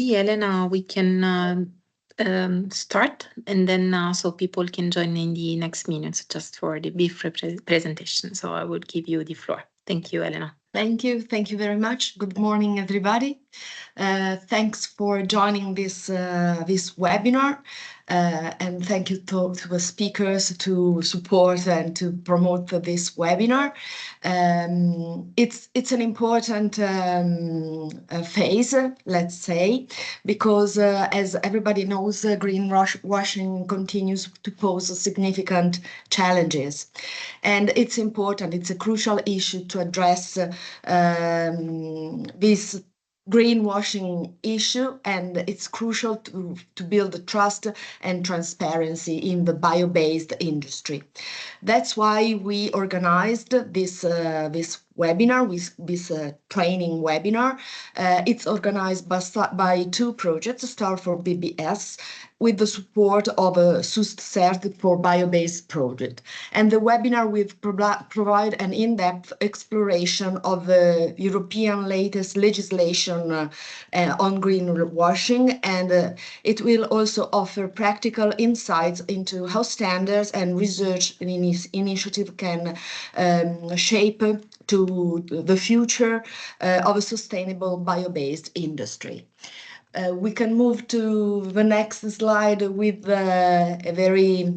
Elena, we can start, and then so people can join in the next minutes just for the brief presentation. So I will give you the floor. Thank you, Elena. Thank you. Thank you very much. Good morning, everybody. Thanks for joining this webinar, and thank you to the speakers to support and to promote this webinar. It's an important phase, let's say, because as everybody knows, greenwashing continues to pose significant challenges, and it's important. It's a crucial issue to address this greenwashing issue, and it's crucial to build trust and transparency in the bio-based industry. That's why we organized this webinar, this training webinar. It's organized by two projects, STAR4BBS, with the support of a SUSTCERT4BIOBASED project. And the webinar will provide an in-depth exploration of the European latest legislation on greenwashing, and it will also offer practical insights into how standards and research initiative can shape to the future of a sustainable bio-based industry. We can move to the next slide with a very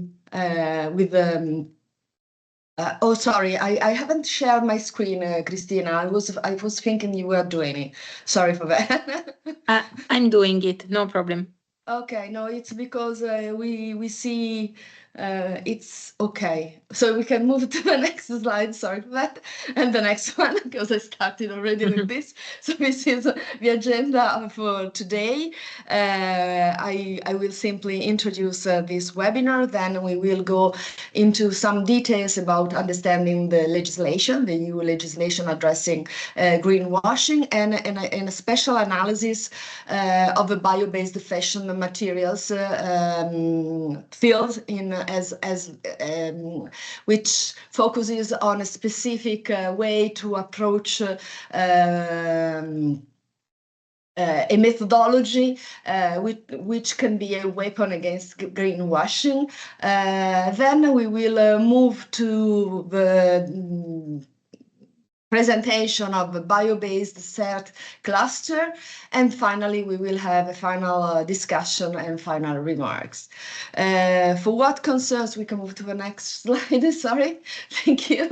oh, sorry, I haven't shared my screen, Cristina. I was thinking you were doing it. Sorry for that. I'm doing it, no problem. Okay, no, it's because we see it's okay. So we can move to the next slide, sorry for that. And the next one, because I started already with this. So this is the agenda for today. I will simply introduce this webinar, then we will go into some details about understanding the legislation, the EU legislation addressing greenwashing, and a special analysis of the bio-based fashion materials field which focuses on a specific way to approach a methodology which can be a weapon against greenwashing. Then we will move to the presentation of the bio-based CERT cluster, and finally we will have a final discussion and final remarks. For what concerns, we can move to the next slide, sorry, thank you.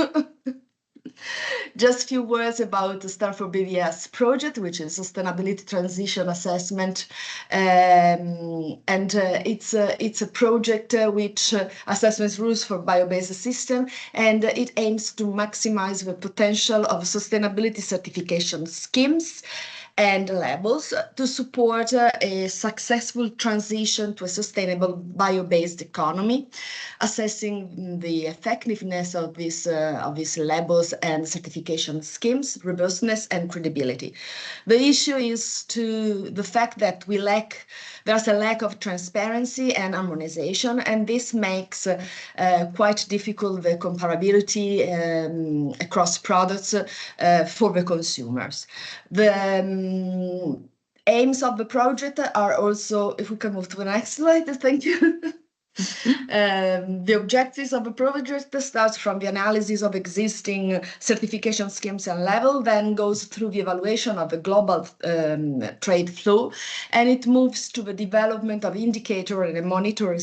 Just a few words about the STAR4BBS project, which is Sustainability Transition Assessment, and it's a project which assesses rules for bio-based system, and it aims to maximize the potential of sustainability certification schemes and labels to support a successful transition to a sustainable bio-based economy, assessing the effectiveness of these labels and certification schemes, robustness and credibility. The issue is the fact that there's a lack of transparency and harmonization, and this makes quite difficult the comparability across products for the consumers. The aims of the project are also, if we can move to the next slide, thank you. The objectives of the project starts from the analysis of existing certification schemes and level, then goes through the evaluation of the global trade flow, and it moves to the development of indicator and a monitoring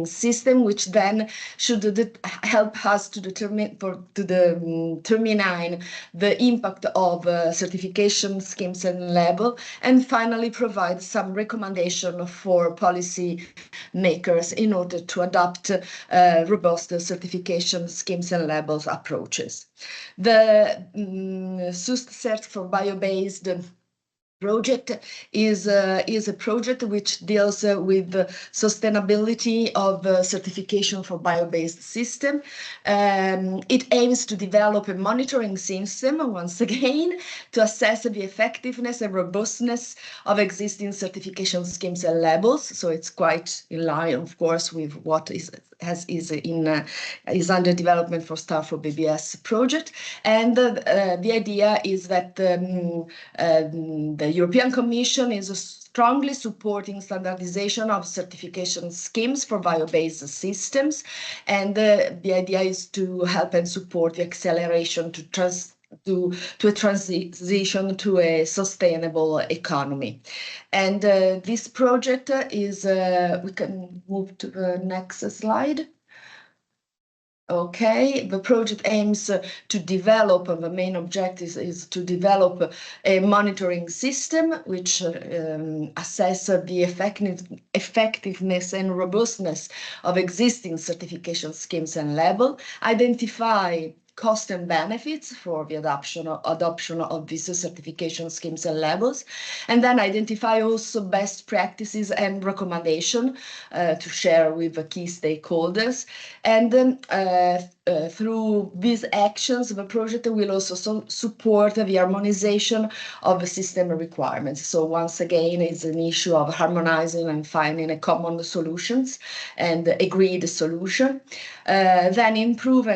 system, which then should help us to determine the impact of certification schemes and level, and finally provide some recommendation for policy makers in order to adopt robust certification schemes and labels approaches. The SUSTCERT4BIOBASED project is a project which deals with the sustainability of certification for bio-based system. It aims to develop a monitoring system, once again, to assess the effectiveness and robustness of existing certification schemes and labels. So it's quite in line, of course, with what is under development for STAR4BBS project. And the idea is that the European Commission is strongly supporting standardization of certification schemes for bio-based systems, and the idea is to help and support the acceleration to a transition to a sustainable economy. And this project is, we can move to the next slide. Okay, the project aims to develop, the main objective is to develop a monitoring system which assesses the effectiveness and robustness of existing certification schemes and labels, identify cost and benefits for the adoption of these certification schemes and labels, and then identify also best practices and recommendations to share with the key stakeholders. And through these actions, the project will also support the harmonization of the system requirements. So once again, it's an issue of harmonizing and finding a common solutions and agreed solution. Then improve,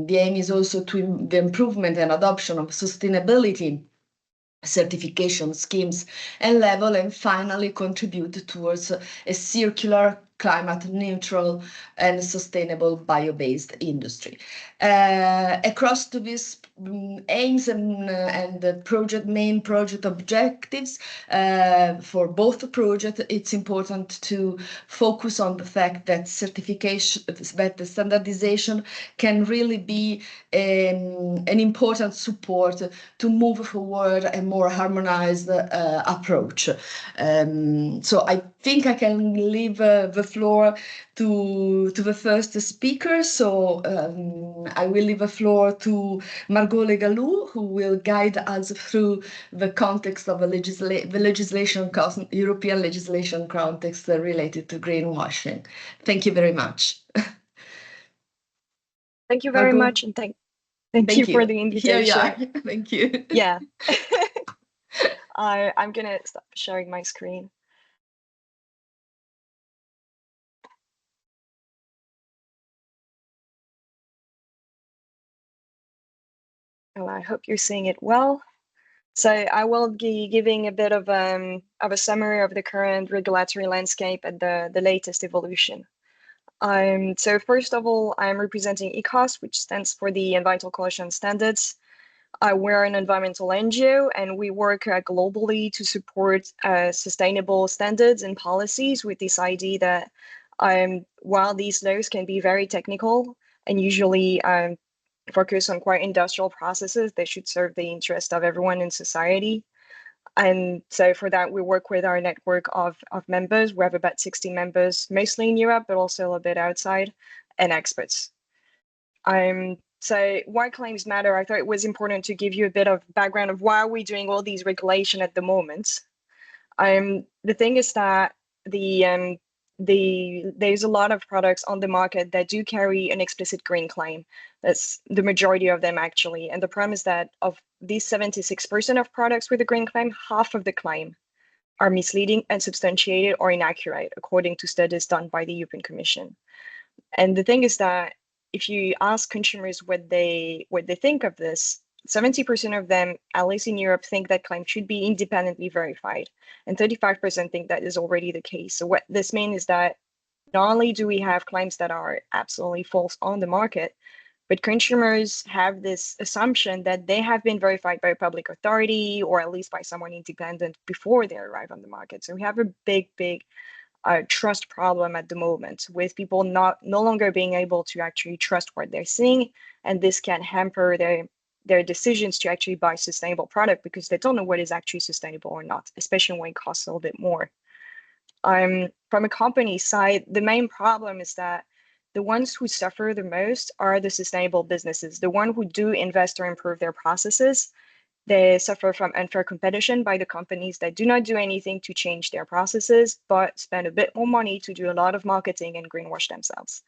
the aim is also to the improvement and adoption of sustainability certification schemes and level, and finally contribute towards a circular, climate neutral and sustainable bio-based industry. Across to these aims and the main project objectives for both projects, it's important to focus on the fact that the standardization can really be an important support to move forward a more harmonized approach. So I think I can leave the floor to the first speaker. So I will leave the floor to Margot Legalou, who will guide us through the context of the legislation, European legislation context related to greenwashing. Thank you very much. Thank you very much, and thank you for the invitation. Here you are. Thank you. Yeah. I'm gonna stop sharing my screen. Oh, I hope you're seeing it well. So I will be giving a bit of a summary of the current regulatory landscape and the latest evolution. So first of all, I'm representing ECOS, which stands for the Environmental Coalition Standards. We're an environmental NGO, and we work globally to support sustainable standards and policies, with this idea that while these laws can be very technical and usually focus on quite industrial processes, they should serve the interest of everyone in society. And so for that, we work with our network of members. We have about 60 members, mostly in Europe, but also a little bit outside, and experts. So why claims matter, I thought it was important to give you a bit of background of why are we doing all these regulation at the moment. The thing is that there's a lot of products on the market that do carry an explicit green claim. That's the majority of them, actually. And the problem is that of these 76% of products with a green claim, half of the claim are misleading, unsubstantiated, or inaccurate, according to studies done by the European Commission. And the thing is that if you ask consumers what they think of this, 70% of them, at least in Europe, think that claims should be independently verified, and 35% think that is already the case. So what this means is that not only do we have claims that are absolutely false on the market, but consumers have this assumption that they have been verified by a public authority, or at least by someone independent, before they arrive on the market. So we have a big trust problem at the moment, with people no longer being able to actually trust what they're seeing, and this can hamper their decisions to actually buy sustainable product, because they don't know what is actually sustainable or not, especially when it costs a little bit more. From a company side, the main problem is that the ones who suffer the most are the sustainable businesses, the ones who do invest or improve their processes. They suffer from unfair competition by the companies that do not do anything to change their processes, but spend a bit more money to do a lot of marketing and greenwash themselves.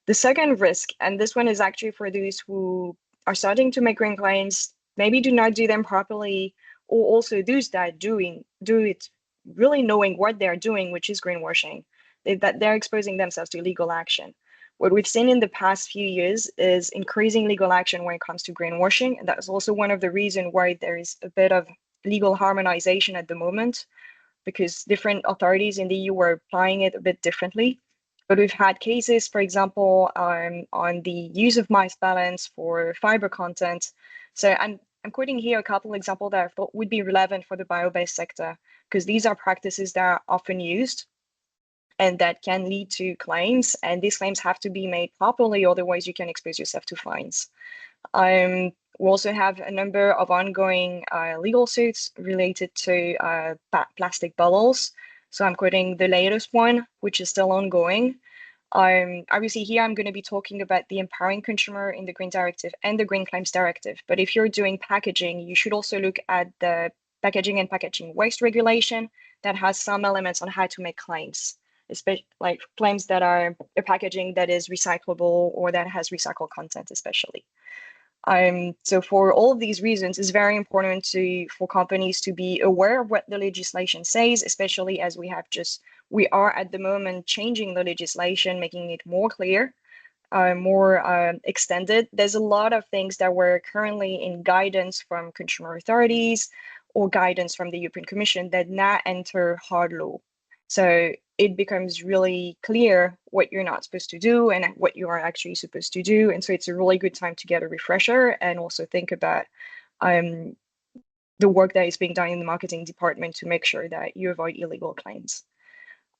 The second risk, and this one is actually for those who are starting to make green claims, maybe do not do them properly, or also those that do it really knowing what they're doing, which is greenwashing, that they're exposing themselves to legal action. What we've seen in the past few years is increasing legal action when it comes to greenwashing, and that's also one of the reasons why there is a bit of legal harmonization at the moment, because different authorities in the EU were applying it a bit differently. But we've had cases, for example, on the use of mass balance for fiber content. So I'm quoting here a couple examples that I thought would be relevant for the bio-based sector, because these are practices that are often used and that can lead to claims. And these claims have to be made properly, otherwise you can expose yourself to fines. We also have a number of ongoing legal suits related to plastic bottles. So I'm quoting the latest one, which is still ongoing. Obviously here I'm going to be talking about the empowering consumer in the Green Directive and the Green Claims Directive. But if you're doing packaging, you should also look at the packaging and packaging waste regulation that has some elements on how to make claims, especially like claims that are a packaging that is recyclable or that has recycled content especially. So for all of these reasons, it's very important for companies to be aware of what the legislation says, especially as we are at the moment changing the legislation, making it more clear, more extended. There's a lot of things that were currently in guidance from consumer authorities or guidance from the European Commission that now enter hard law. So it becomes really clear what you're not supposed to do and what you are actually supposed to do. And so it's a really good time to get a refresher and also think about the work that is being done in the marketing department to make sure that you avoid illegal claims.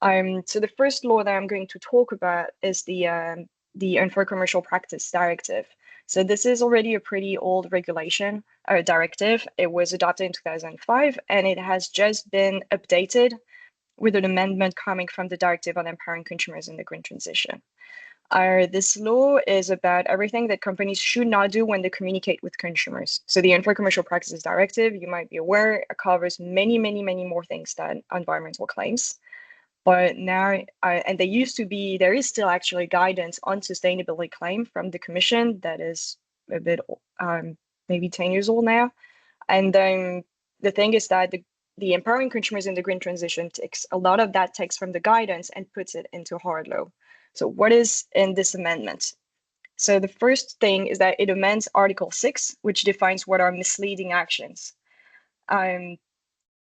So the first law that I'm going to talk about is the Unfair Commercial Practice Directive. So this is already a pretty old regulation or directive. It was adopted in 2005, and it has just been updated with an amendment coming from the Directive on Empowering Consumers in the Green Transition. This law is about everything that companies should not do when they communicate with consumers. So the Unfair Commercial Practices Directive, you might be aware, covers many, many, many more things than environmental claims. But now, and there is still actually guidance on sustainability claim from the Commission that is a bit, maybe 10 years old now. And then the thing is that the Empowering Consumers in the Green Transition takes a lot of that text from the guidance and puts it into hard law. So what is in this amendment? So the first thing is that it amends Article 6, which defines what are misleading actions.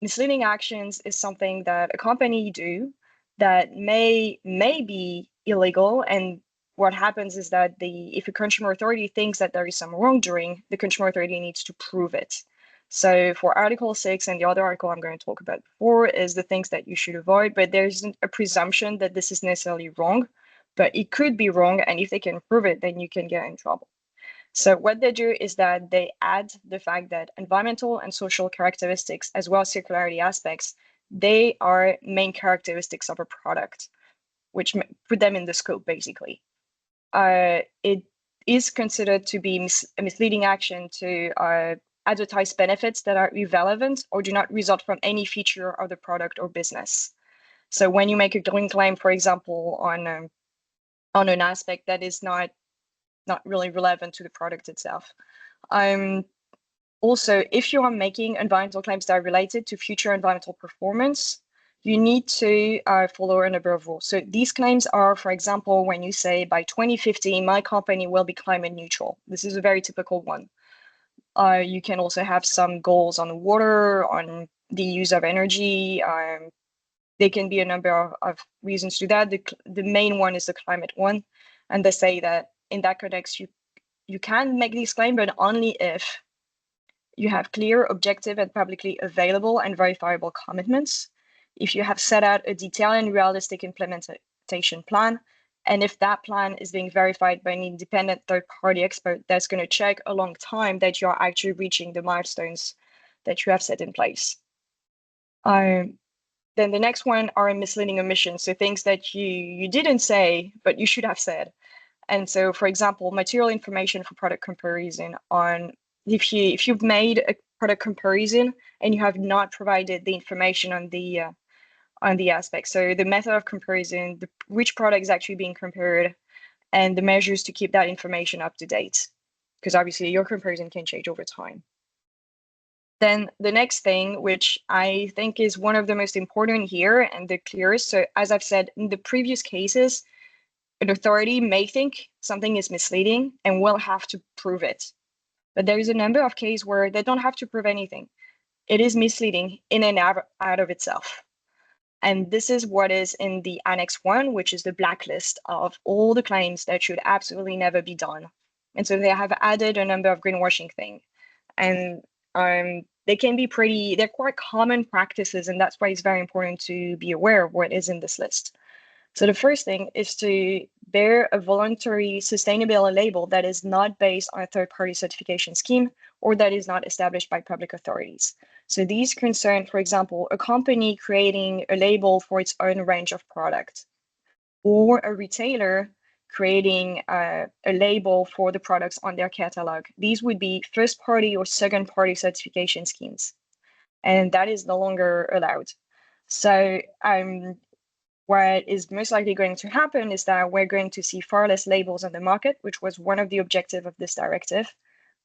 Misleading actions is something that a company do that may be illegal, and what happens is that if a consumer authority thinks that there is some wrongdoing, the consumer authority needs to prove it. So for Article 6 and the other article I'm going to talk about before is the things that you should avoid, but there isn't a presumption that this is necessarily wrong, but it could be wrong, and if they can prove it, then you can get in trouble. So what they do is that they add the fact that environmental and social characteristics, as well as circularity aspects, they are main characteristics of a product, which put them in the scope, basically. It is considered to be a misleading action to advertise benefits that are irrelevant or do not result from any feature of the product or business. So when you make a green claim, for example, on an aspect that is not really relevant to the product itself. Also, if you are making environmental claims that are related to future environmental performance, you need to follow a number of rules. So these claims are, for example, when you say by 2050, my company will be climate neutral. This is a very typical one. You can also have some goals on water, on the use of energy. There can be a number of reasons to that. The main one is the climate one. And they say that in that context, you can make this claim, but only if you have clear, objective, and publicly available and verifiable commitments, if you have set out a detailed and realistic implementation plan, and if that plan is being verified by an independent third-party expert that's going to check a long time that you are actually reaching the milestones that you have set in place. Then the next one are misleading omissions, so things that you didn't say, but you should have said. And so, for example, material information for product comparison on if you've made a product comparison and you have not provided the information on the aspect. So the method of comparison, which product is actually being compared, and the measures to keep that information up to date, because obviously your comparison can change over time. Then the next thing, which I think is one of the most important here and the clearest. So as I've said in the previous cases, an authority may think something is misleading and will have to prove it. But there is a number of cases where they don't have to prove anything. it is misleading in and out of itself. And this is what is in the Annex 1, which is the blacklist of all the claims that should absolutely never be done. And so they have added a number of greenwashing things. And they can be they're quite common practices, and that's why it's very important to be aware of what is in this list. So the first thing is to bear a voluntary sustainability label that is not based on a third-party certification scheme or that is not established by public authorities. So these concern, for example, a company creating a label for its own range of products, or a retailer creating a label for the products on their catalog. These would be first-party or second-party certification schemes, and that is no longer allowed. So what is most likely going to happen is that we're going to see far less labels on the market, which was one of the objectives of this directive,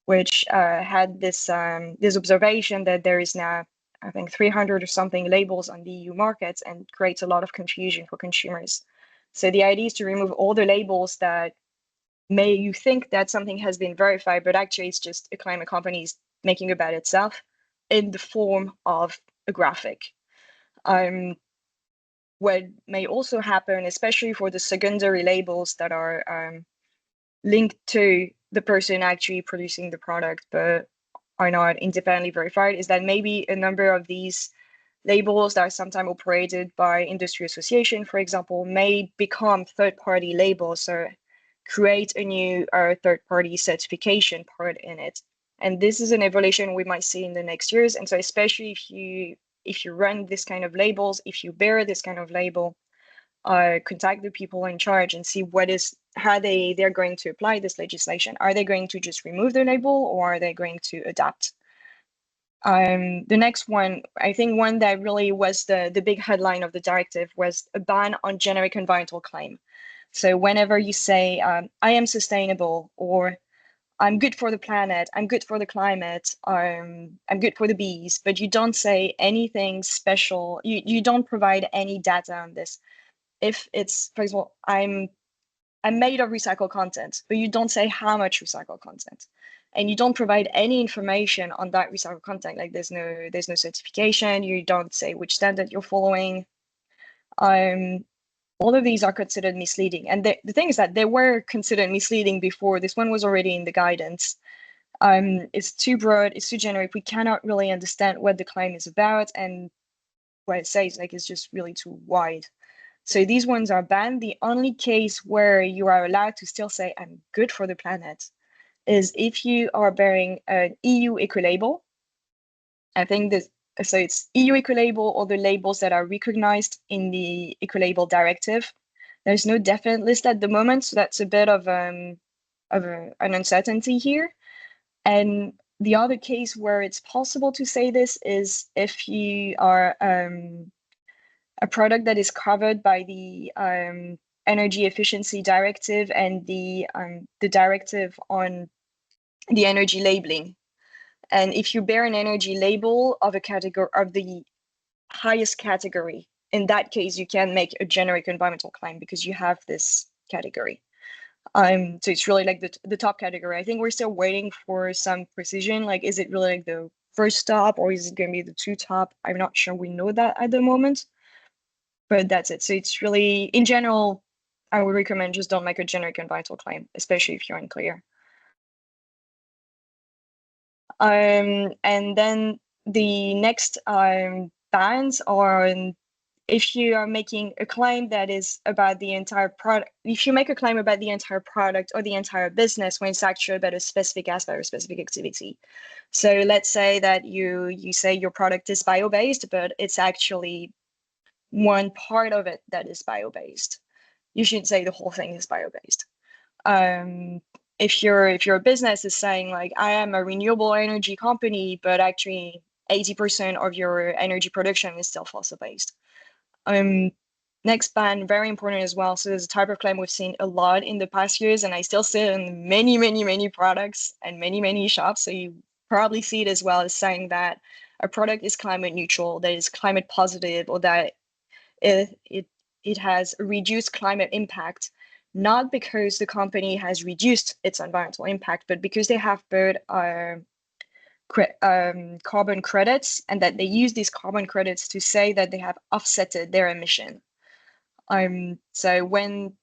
which had this observation that there is now, I think, 300 or something labels on the EU markets, and creates a lot of confusion for consumers. So the idea is to remove all the labels that you think that something has been verified, but actually it's just a claim a company is making about itself in the form of a graphic. What may also happen, especially for the secondary labels that are linked to the person actually producing the product, but are not independently verified, is that maybe a number of these labels that are sometimes operated by industry association, for example, may become third-party labels, or create a new third-party certification part in it. And this is an evolution we might see in the next years. And so especially if you run this kind of labels, if you bear this kind of label, contact the people in charge and see how they're going to apply this legislation. Are they going to just remove the label, or are they going to adapt? The next one, I think one that really was the big headline of the directive, was a ban on generic environmental claim. So whenever you say, I am sustainable, or I'm good for the planet, I'm good for the climate, I'm good for the bees, but you don't say anything special, you don't provide any data on this. If it's, for example, I'm made of recycled content, but you don't say how much recycled content, and you don't provide any information on that recycled content, like there's no certification, you don't say which standard you're following. All of these are considered misleading. And the thing is that they were considered misleading before. This one was already in the guidance. It's too broad, it's too generic. We cannot really understand what the claim is about, and what it says, like, is just really too wide. So these ones are banned. The only case where you are allowed to still say, I'm good for the planet, is if you are bearing an EU eco-label. I think this, so it's EU eco-label, or the labels that are recognized in the eco-label directive. There's no definite list at the moment, so that's a bit of an uncertainty here. And the other case where it's possible to say this is if you are a product that is covered by the energy efficiency directive and the directive on the energy labeling. And if you bear an energy label of a category, of the highest category, in that case, you can make a generic environmental claim because you have this category. So it's really like the top category. I think we're still waiting for some precision. Like, is it really like the first top, or is it going to be the two top? I'm not sure we know that at the moment, but that's it. So it's really, in general, I would recommend just don't make a generic environmental claim, especially if you're unclear. And then the next bans are if you are making a claim that is about the entire product, if you make a claim about the entire product or the entire business when it's actually about a specific aspect or specific activity. So let's say that you say your product is bio-based, but it's actually one part of it that is bio-based. You shouldn't say the whole thing is bio-based. If your business is saying, like, I am a renewable energy company, but actually 80% of your energy production is still fossil-based. Next ban, very important as well. So there's a type of claim we've seen a lot in the past years, and I still see it in many products and many shops. So you probably see it as well, as saying that a product is climate neutral, that is climate positive, or that it has a reduced climate impact, not because the company has reduced its environmental impact, but because they have built carbon credits, and that they use these carbon credits to say that they have offsetted their emission. So when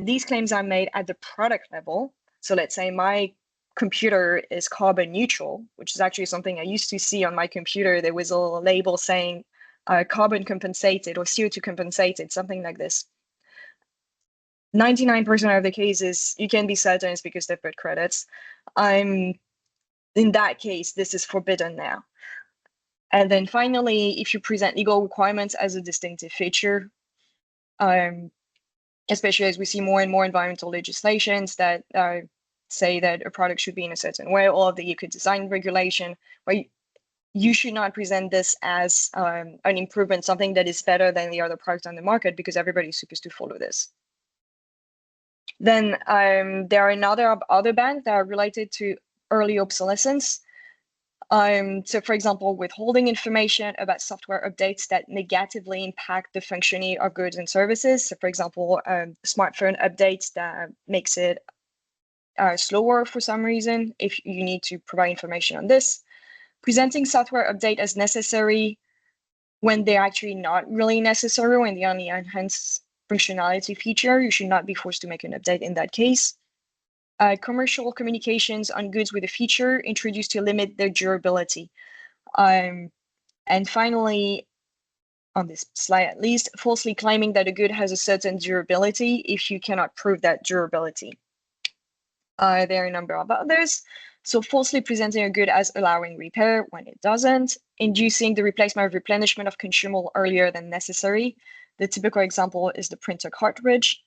these claims are made at the product level, so let's say my computer is carbon neutral, which is actually something I used to see on my computer. There was a label saying carbon compensated or CO2 compensated, something like this. 99% of the cases, you can be certain it's because they put credits. In that case, this is forbidden now. And then finally, if you present legal requirements as a distinctive feature, especially as we see more and more environmental legislations that say that a product should be in a certain way, or the eco-design regulation, where you should not present this as an improvement, something that is better than the other products on the market, because everybody's supposed to follow this. Then there are other bans that are related to early obsolescence. So for example, withholding information about software updates that negatively impact the functioning of goods and services. So for example, smartphone updates that makes it slower for some reason, if you need to provide information on this. Presenting software update as necessary when they're actually not really necessary, when they only enhance functionality feature, you should not be forced to make an update in that case. Commercial communications on goods with a feature introduced to limit their durability. And finally, on this slide at least, falsely claiming that a good has a certain durability if you cannot prove that durability. There are a number of others. So falsely presenting a good as allowing repair when it doesn't, inducing the replacement or replenishment of consumable earlier than necessary. The typical example is the printer cartridge.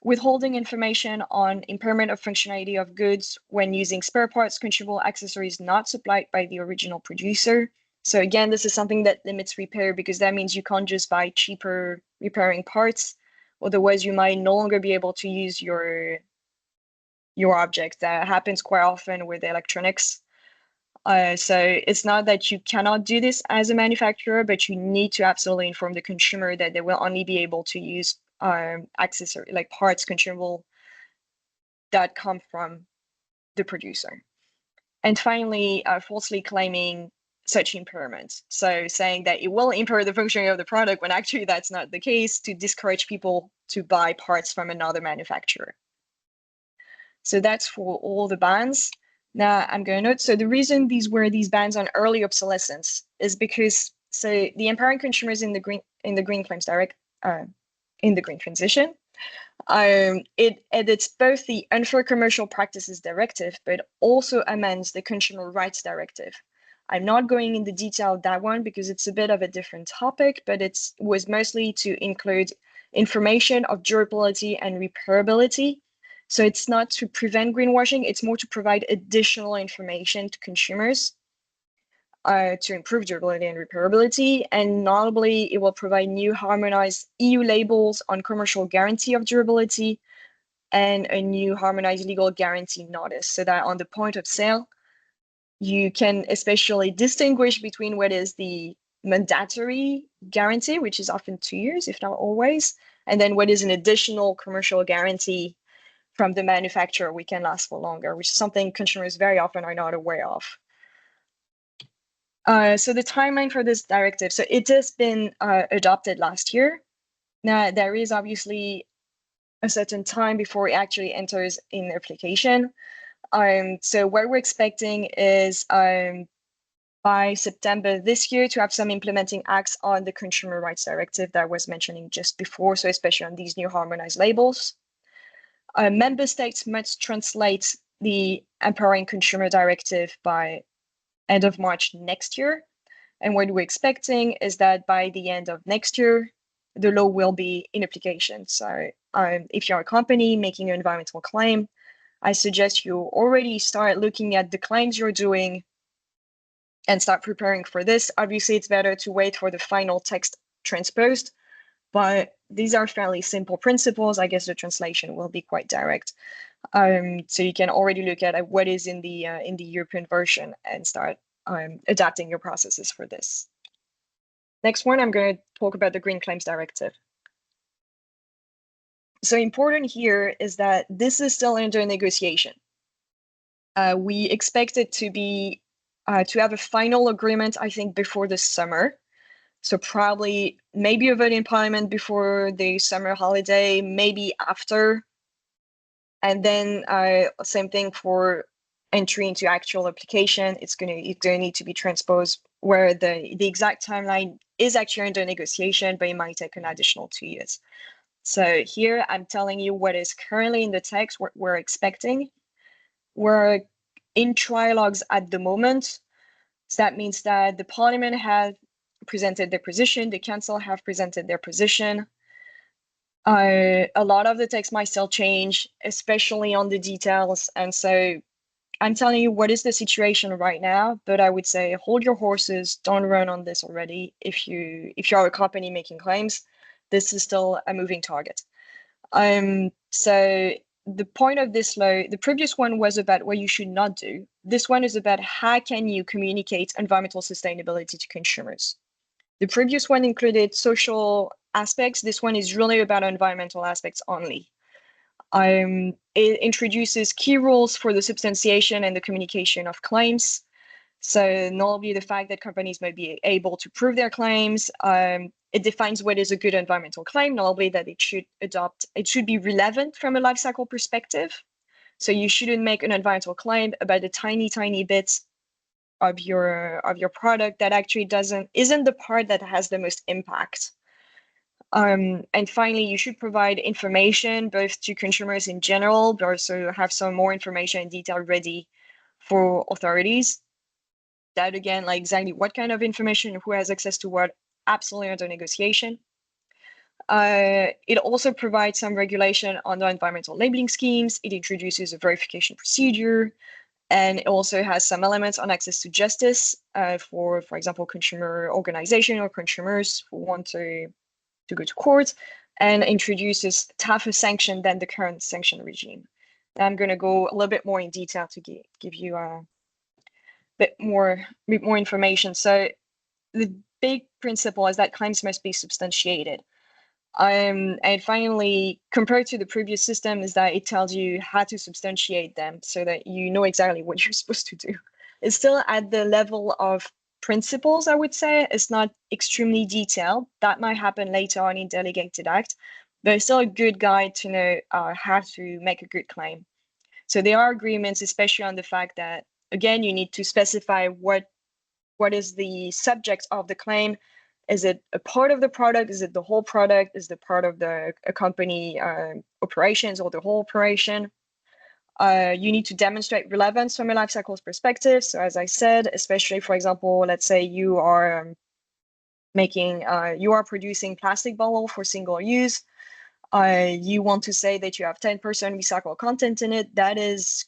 Withholding information on impairment of functionality of goods when using spare parts, consumable accessories not supplied by the original producer. So again, this is something that limits repair, because that means you can't just buy cheaper repairing parts. Otherwise, you might no longer be able to use your object. That happens quite often with electronics. So it's not that you cannot do this as a manufacturer, but you need to absolutely inform the consumer that they will only be able to use accessory, like parts, consumable that come from the producer. And finally, falsely claiming such impairments. So saying that it will impair the functioning of the product when actually that's not the case, to discourage people to buy parts from another manufacturer. So that's for all the bans. Now I'm going to note, so the reason these bans on early obsolescence is because, so the empowering consumers in the Green Claims Direct, in the Green Transition, it edits both the Unfair Commercial Practices Directive, but also amends the Consumer Rights Directive. I'm not going into detail of that one because it's a bit of a different topic, but it was mostly to include information of durability and repairability. So it's not to prevent greenwashing, it's more to provide additional information to consumers to improve durability and repairability. And notably, it will provide new harmonized EU labels on commercial guarantee of durability and a new harmonized legal guarantee notice, so that on the point of sale, you can especially distinguish between what is the mandatory guarantee, which is often 2 years, if not always, and then what is an additional commercial guarantee from the manufacturer, we can last for longer, which is something consumers very often are not aware of. So the timeline for this directive, so it has been adopted last year. Now, there is obviously a certain time before it actually enters in application. So what we're expecting is by September this year to have some implementing acts on the Consumer Rights Directive that I was mentioning just before, so especially on these new harmonized labels. Member states must translate the Empowering Consumer Directive by end of March next year. And what we're expecting is that by the end of next year, the law will be in application. So if you're a company making an environmental claim, I suggest you already start looking at the claims you're doing and start preparing for this. Obviously, it's better to wait for the final text transposed, but these are fairly simple principles. I guess the translation will be quite direct. So you can already look at what is in the European version and start adapting your processes for this. Next one, I'm going to talk about the Green Claims Directive. So important here is that this is still under negotiation. We expect it to be to have a final agreement, I think, before the summer. So probably maybe a vote in Parliament before the summer holiday, maybe after. And then same thing for entry into actual application. It's gonna need to be transposed, where the exact timeline is actually under negotiation, but it might take an additional 2 years. So here I'm telling you what is currently in the text, what we're expecting. We're in trilogues at the moment. So that means that the Parliament has presented their position, the Council have presented their position. A lot of the text might still change, especially on the details. And so I'm telling you what is the situation right now, but I would say hold your horses, don't run on this already. If you're a company making claims, this is still a moving target. So the point of this law, the previous one was about what you should not do. This one is about how can you communicate environmental sustainability to consumers. The previous one included social aspects. This one is really about environmental aspects only. It introduces key rules for the substantiation and the communication of claims. So notably the fact that companies may be able to prove their claims. It defines what is a good environmental claim, notably that it should be relevant from a life cycle perspective. So you shouldn't make an environmental claim about a tiny bit of your product that actually isn't the part that has the most impact. And finally, you should provide information both to consumers in general, but also have some more information and detail ready for authorities. That again, like exactly what kind of information, who has access to what, absolutely under negotiation. It also provides some regulation on the environmental labeling schemes. It introduces a verification procedure, and it also has some elements on access to justice for example, consumer organization or consumers who want to go to court, and introduces tougher sanction than the current sanction regime. I'm going to go a little bit more in detail to give you a bit more information. So the big principle is that claims must be substantiated. And finally, compared to the previous system, is that it tells you how to substantiate them so that you know exactly what you're supposed to do. It's still at the level of principles, I would say. It's not extremely detailed. That might happen later on in delegated act, but it's still a good guide to know how to make a good claim. So there are agreements, especially on the fact that, again, you need to specify what is the subject of the claim. Is it a part of the product? Is it the whole product? Is it part of the company operations or the whole operation? You need to demonstrate relevance from a life cycle's perspective. So as I said, especially, for example, let's say you are producing plastic bottle for single use. You want to say that you have 10% recycled content in it. That is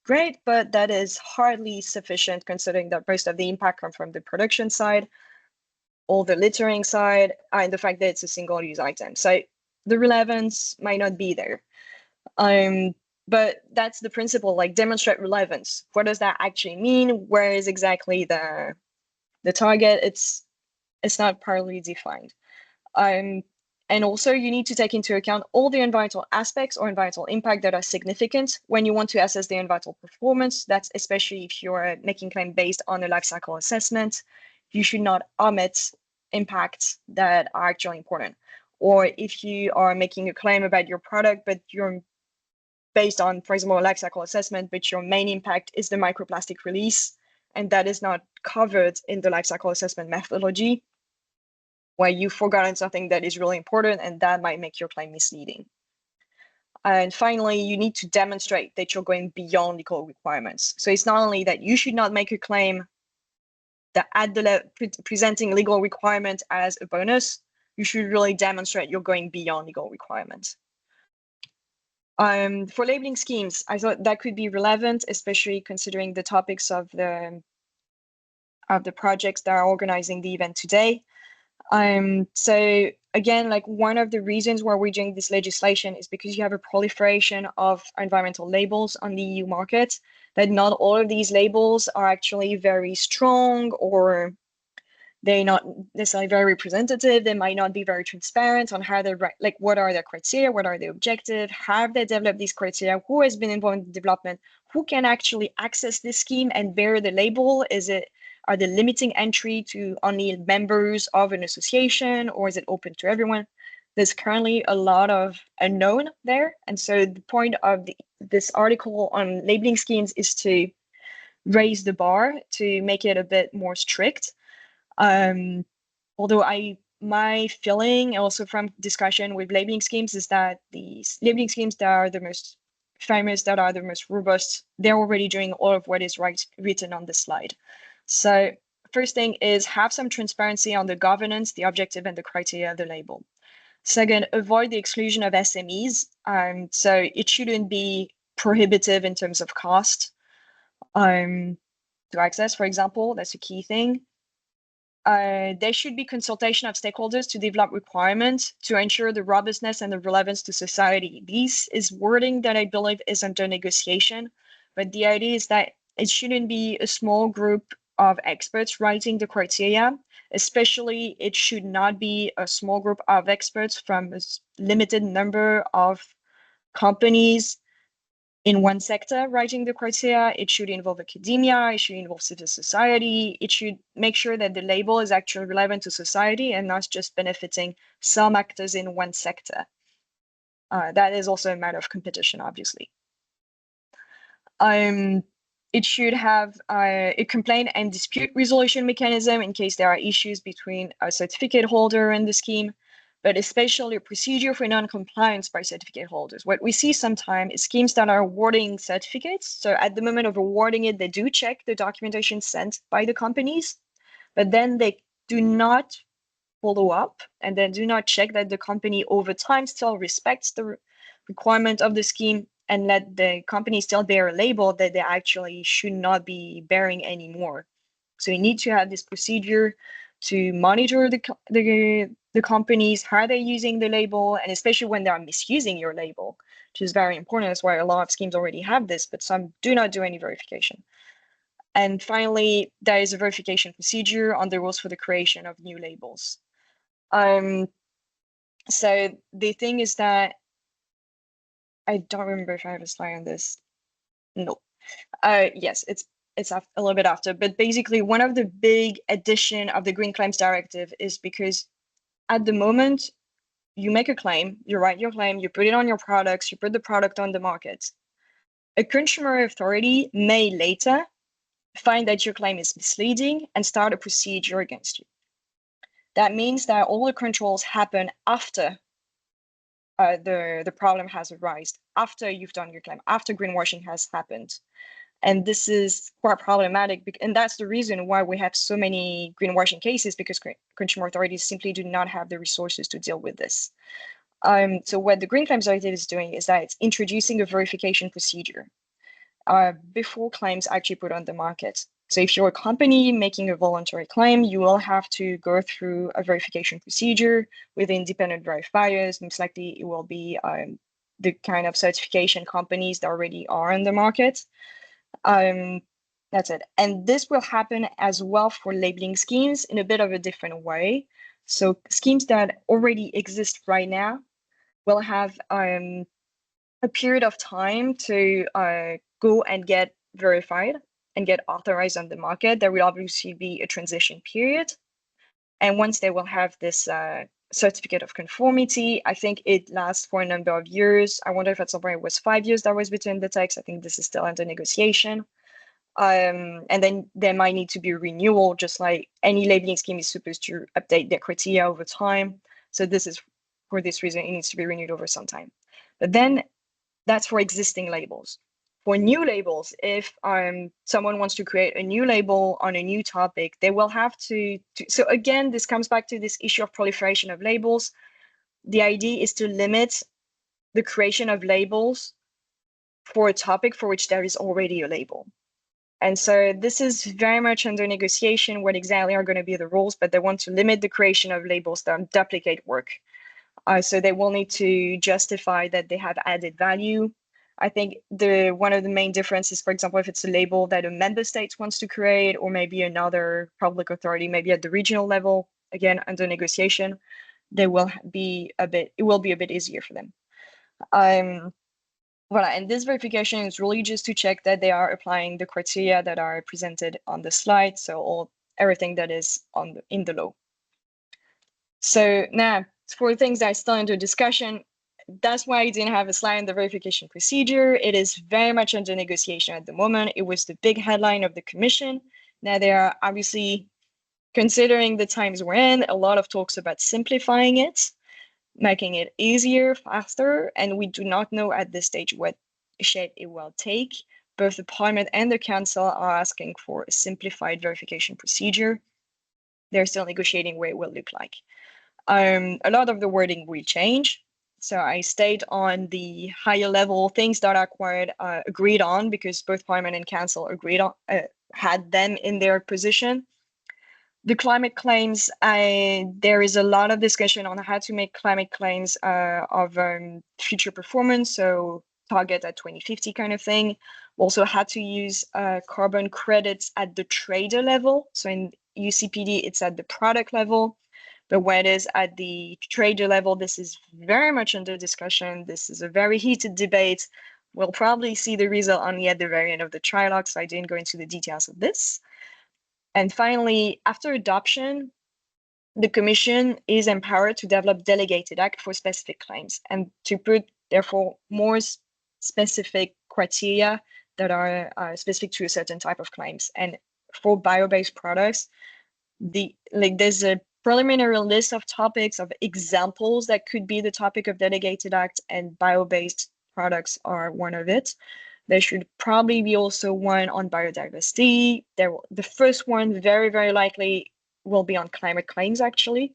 great, but that is hardly sufficient considering that most of the impact comes from the production side, or the littering side, and the fact that it's a single-use item. So the relevance might not be there. But that's the principle, like demonstrate relevance. What does that actually mean? Where is exactly the target? It's not properly defined. And also you need to take into account all the environmental aspects or environmental impact that are significant when you want to assess the environmental performance. That's especially if you're making claim based on a life cycle assessment. You should not omit impacts that are actually important. Or if you are making a claim about your product, but you're based on, for example, a life cycle assessment, but your main impact is the microplastic release, and that is not covered in the life cycle assessment methodology, where you've forgotten something that is really important, and that might make your claim misleading. And finally, you need to demonstrate that you're going beyond legal requirements. So it's not only that you should not make a claim that at the presenting legal requirements as a bonus, you should really demonstrate you're going beyond legal requirements. For labeling schemes, I thought that could be relevant, especially considering the topics of the projects that are organizing the event today. So again, like one of the reasons why we're doing this legislation is because you have a proliferation of environmental labels on the EU market, that not all of these labels are actually very strong, or they're not necessarily very representative. They might not be very transparent on how they're, like, what are their criteria, what are the objectives, how have they developed these criteria, who has been involved in the development, who can actually access this scheme and bear the label? Are they limiting entry to only members of an association, or is it open to everyone? There's currently a lot of unknown there. And so the point of this article on labeling schemes is to raise the bar, to make it a bit more strict. Although my feeling also from discussion with labeling schemes is that these labeling schemes that are the most famous, that are the most robust, they're already doing all of what is written on the slide. So first thing is have some transparency on the governance, the objective, and the criteria of the label. Second, avoid the exclusion of SMEs. So it shouldn't be prohibitive in terms of cost to access, for example. That's a key thing. There should be consultation of stakeholders to develop requirements to ensure the robustness and the relevance to society. This is wording that I believe is under negotiation, but the idea is that it shouldn't be a small group of experts writing the criteria. Especially, it should not be a small group of experts from a limited number of companies in one sector writing the criteria. It should involve academia, it should involve civil society. It should make sure that the label is actually relevant to society and not just benefiting some actors in one sector. That is also a matter of competition, obviously. It should have a complaint and dispute resolution mechanism in case there are issues between a certificate holder and the scheme, but especially a procedure for non-compliance by certificate holders. What we see sometimes is schemes that are awarding certificates. So at the moment of awarding it, they do check the documentation sent by the companies, but then they do not follow up and then do not check that the company over time still respects the requirement of the scheme and let the company still bear a label that they actually should not be bearing anymore. So you need to have this procedure to monitor the companies, how they're using the label, and especially when they are misusing your label, which is very important. That's why a lot of schemes already have this, but some do not do any verification. And finally, there is a verification procedure on the rules for the creation of new labels. So the thing is that I don't remember if I have a slide on this. No. Yes, it's a little bit after, but basically one of the big addition of the Green Claims Directive is because at the moment you make a claim, you write your claim, you put it on your products, you put the product on the market. A consumer authority may later find that your claim is misleading and start a procedure against you. That means that all the controls happen after the problem has arisen, after you've done your claim, after greenwashing has happened. And this is quite problematic, and that's the reason why we have so many greenwashing cases, because consumer authorities simply do not have the resources to deal with this. So what the Green Claims Directive is doing is that it's introducing a verification procedure before claims actually put on the market. So if you're a company making a voluntary claim, you will have to go through a verification procedure with independent verifiers. Most likely it will be the kind of certification companies that already are in the market. That's it. And this will happen as well for labeling schemes in a bit of a different way. So schemes that already exist right now will have a period of time to go and get verified and get authorized on the market. There will obviously be a transition period. And once they will have this certificate of conformity, I think it lasts for a number of years. I wonder if at some point it was 5 years that was between the text. I think this is still under negotiation. And then there might need to be a renewal, just like any labeling scheme is supposed to update their criteria over time. So this is, for this reason, it needs to be renewed over some time. But then that's for existing labels. For new labels, if someone wants to create a new label on a new topic, they will have to. So again, this comes back to this issue of proliferation of labels. The idea is to limit the creation of labels for a topic for which there is already a label. And so this is very much under negotiation, what exactly are going to be the rules, but they want to limit the creation of labels that duplicate work. So they will need to justify that they have added value. I think one of the main differences, for example, if it's a label that a member state wants to create, or maybe another public authority, maybe at the regional level, again, under negotiation, it will be a bit easier for them. Voilà, and this verification is really just to check that they are applying the criteria that are presented on the slide, so everything that is in the law. So now, for things that are still under discussion, that's why I didn't have a slide on the verification procedure. It is very much under negotiation at the moment. It was the big headline of the commission. Now they are obviously, considering the times we're in, a lot of talks about simplifying it, making it easier, faster, and we do not know at this stage what shape it will take. Both the Parliament and the Council are asking for a simplified verification procedure. They're still negotiating what it will look like. A lot of the wording will change. So I stayed on the higher level things that are agreed on, because both Parliament and Council agreed on, had them in their position. The climate claims, there is a lot of discussion on how to make climate claims of future performance, so target at 2050 kind of thing. Also had to use carbon credits at the trader level. So in UCPD, it's at the product level. But when it is at the trader level, this is very much under discussion. This is a very heated debate. We'll probably see the result only at the very end of the trilogue, so I didn't go into the details of this. And finally, after adoption, the Commission is empowered to develop delegated act for specific claims and to put, therefore, more specific criteria that are specific to a certain type of claims. And for bio-based products, there's a preliminary list of topics, of examples that could be the topic of delegated act, and bio-based products are one of it. There should probably be also one on biodiversity. The first one, very, very likely, will be on climate claims, actually.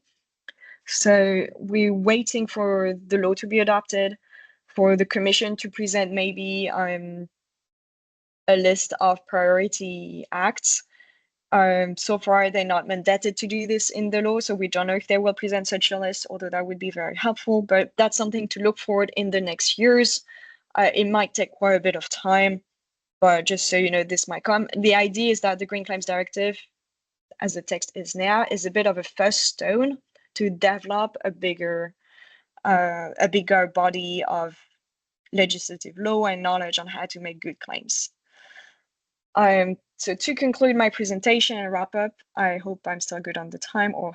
So we're waiting for the law to be adopted, for the Commission to present maybe a list of priority acts. So far, they're not mandated to do this in the law, so we don't know if they will present such a list, although that would be very helpful. But that's something to look forward in the next years. It might take quite a bit of time, but just so you know, this might come. The idea is that the Green Claims Directive, as the text is now, is a bit of a first stone to develop a bigger body of legislative law and knowledge on how to make good claims. So to conclude my presentation and wrap up, I hope I'm still good on the time, or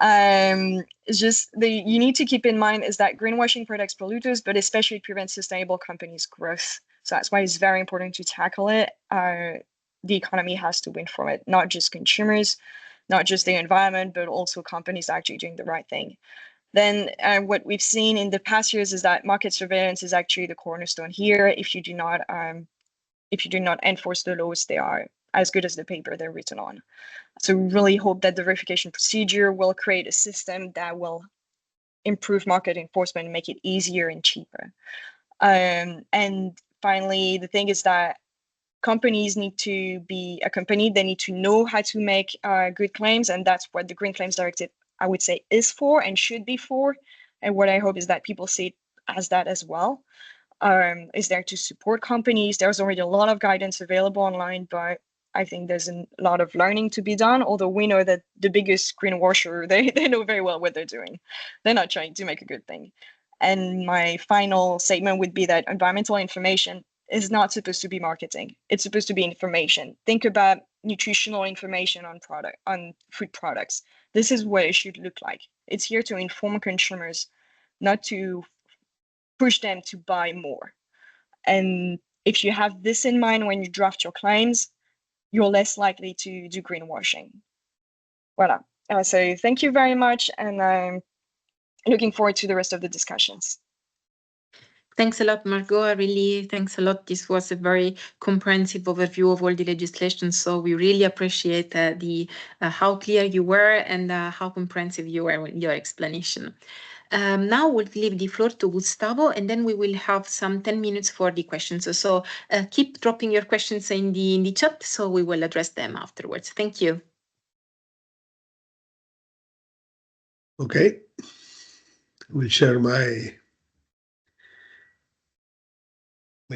it's just you need to keep in mind is that greenwashing protects polluters, but especially prevents sustainable companies' growth. So that's why it's very important to tackle it. The economy has to win from it, not just consumers, not just the environment, but also companies actually doing the right thing. Then what we've seen in the past years is that market surveillance is actually the cornerstone here. If you do not enforce the laws, they are as good as the paper they're written on. So really hope that the verification procedure will create a system that will improve market enforcement and make it easier and cheaper. And finally, the thing is that companies need to be accompanied. They need to know how to make good claims, and that's what the Green Claims Directive, I would say, is for and should be for. And what I hope is that people see it as that as well. Is there to support companies. There's already a lot of guidance available online, but I think there's a lot of learning to be done, although we know that the biggest greenwasher, they know very well what they're doing. They're not trying to make a good thing. And my final statement would be that environmental information is not supposed to be marketing. It's supposed to be information. Think about nutritional information on food products. This is what it should look like. It's here to inform consumers, not to push them to buy more. And if you have this in mind when you draft your claims, you're less likely to do greenwashing. Voilà. So thank you very much, and I'm looking forward to the rest of the discussions. Thanks a lot, Margot. Thanks a lot. This was a very comprehensive overview of all the legislation. So we really appreciate how clear you were and how comprehensive you were in your explanation. Now we'll leave the floor to Gustavo, and then we will have some 10 minutes for the questions. So keep dropping your questions in the chat, so we will address them afterwards. Thank you. Okay. We'll share my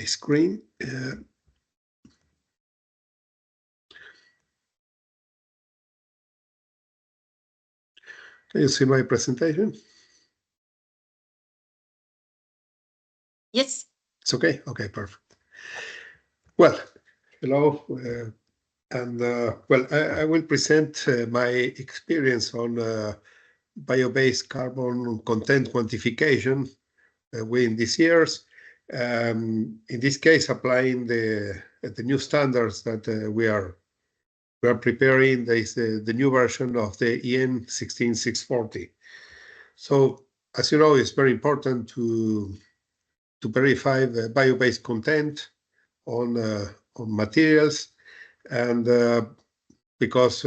screen. Can you see my presentation? Yes. It's okay? Okay, perfect. Well, hello. Well, I will present my experience on bio-based carbon content quantification within these years. In this case, applying the new standards that we are preparing. There is the new version of the EN 16640. So, as you know, it's very important to verify the bio-based content on materials, and because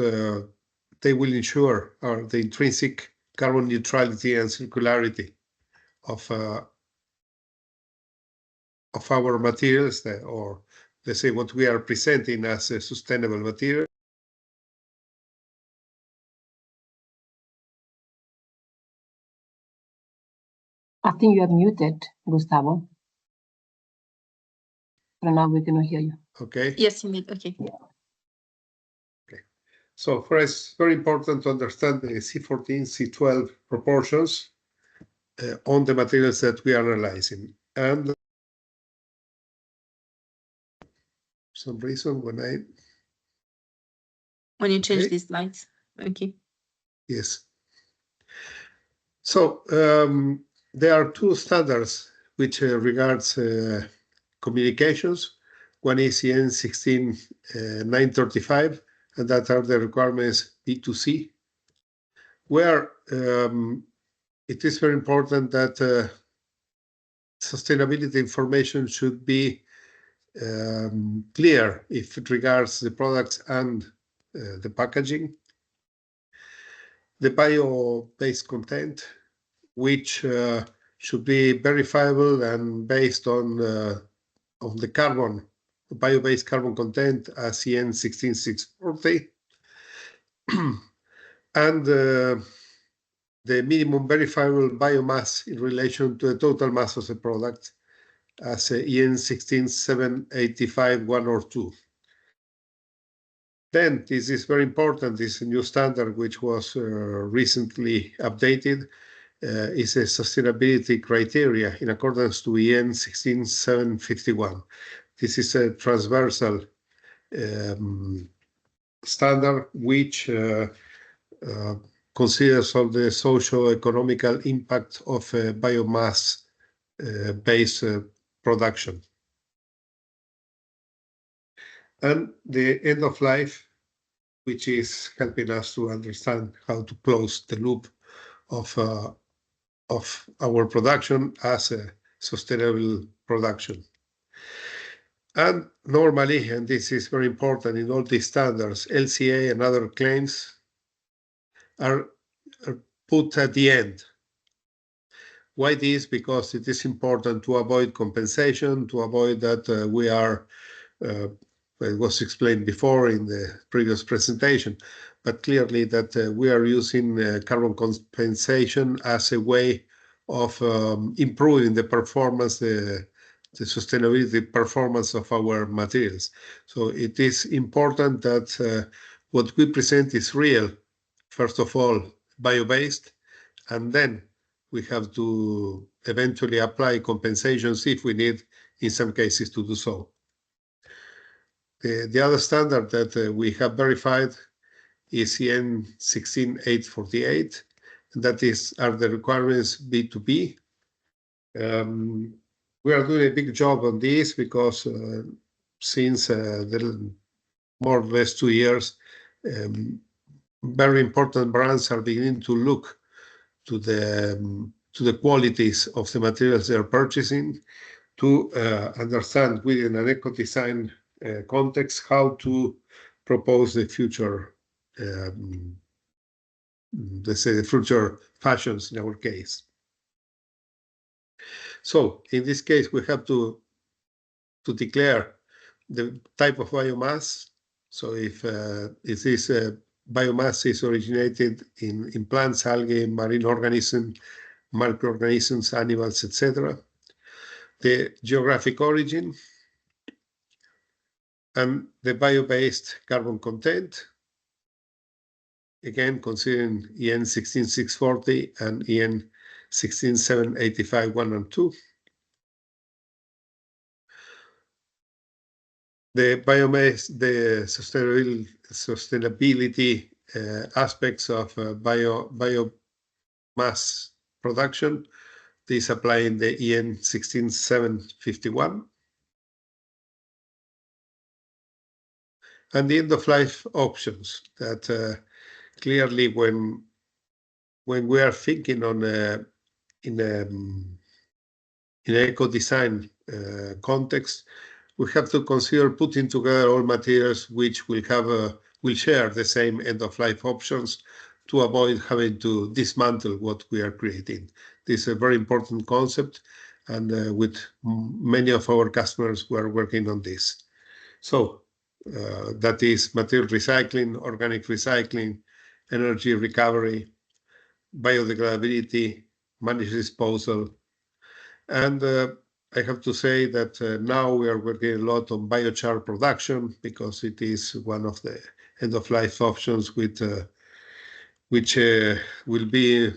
they will ensure the intrinsic carbon neutrality and circularity of our materials, or let's say what we are presenting as a sustainable material. I think you are muted, Gustavo. But now we cannot hear you. Okay. Yes, indeed. Okay. Yeah. Okay. So for us, it's very important to understand the C14, C12 proportions on the materials that we are analyzing. And for some reason, when you change these slides. Okay. Yes. So there are two standards which regards communications. One is EN 16935, and that are the requirements B2C, where it is very important that sustainability information should be clear if it regards the products and the packaging. The bio-based content, which should be verifiable and based on the carbon, bio-based carbon content as EN 16640, and the minimum verifiable biomass in relation to the total mass of the product as EN 16785 1 or 2. Then, this is very important, this new standard which was recently updated, is a sustainability criteria in accordance to EN 16751. This is a transversal standard which considers all the socio-economical impact of biomass-based production. And the end of life, which is helping us to understand how to close the loop of our production as a sustainable production. And normally, and this is very important in all these standards, LCA and other claims are put at the end. Why this? Because it is important to avoid compensation, to avoid that we are, it was explained before in the previous presentation, but clearly that we are using carbon compensation as a way of improving the performance, the sustainability performance of our materials. So it is important that what we present is real, first of all, bio-based, and then we have to eventually apply compensations if we need, in some cases, to do so. The other standard that we have verified is EN 16848, and that are the requirements B2B. We are doing a big job on this because since the more or less 2 years, very important brands are beginning to look to the qualities of the materials they are purchasing, to understand within an eco-design context how to propose the future, let's say the future fashions in our case. So in this case, we have to declare the type of biomass. So if this biomass is originated in plants, algae, marine organisms, microorganisms, animals, etc. The geographic origin and the bio-based carbon content, again considering EN 16640 and EN 16785 1 and 2. the biomass, the sustainability aspects of biomass production. This applying the EN 16751. And the end-of-life options that clearly when we are thinking on in an eco-design context, we have to consider putting together all materials which will share the same end-of-life options to avoid having to dismantle what we are creating. This is a very important concept, and with many of our customers, we are working on this. So that is material recycling, organic recycling, energy recovery, biodegradability, managed disposal. And I have to say that now we are working a lot on biochar production because it is one of the end-of-life options which will be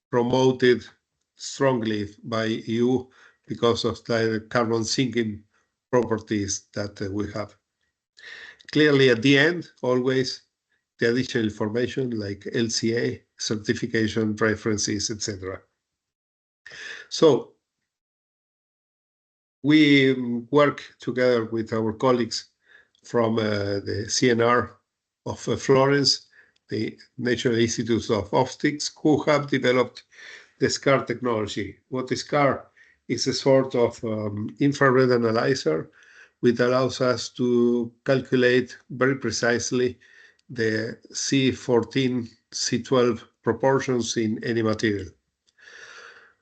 promoted strongly by EU because of the carbon sinking properties that we have. Clearly, at the end, always the additional information like LCA, certification, references, etc. So we work together with our colleagues from the CNR of Florence, the National Institute of Optics, who have developed the SCAR technology. What is SCAR? Is a sort of infrared analyzer which allows us to calculate very precisely the C14, C12 proportions in any material.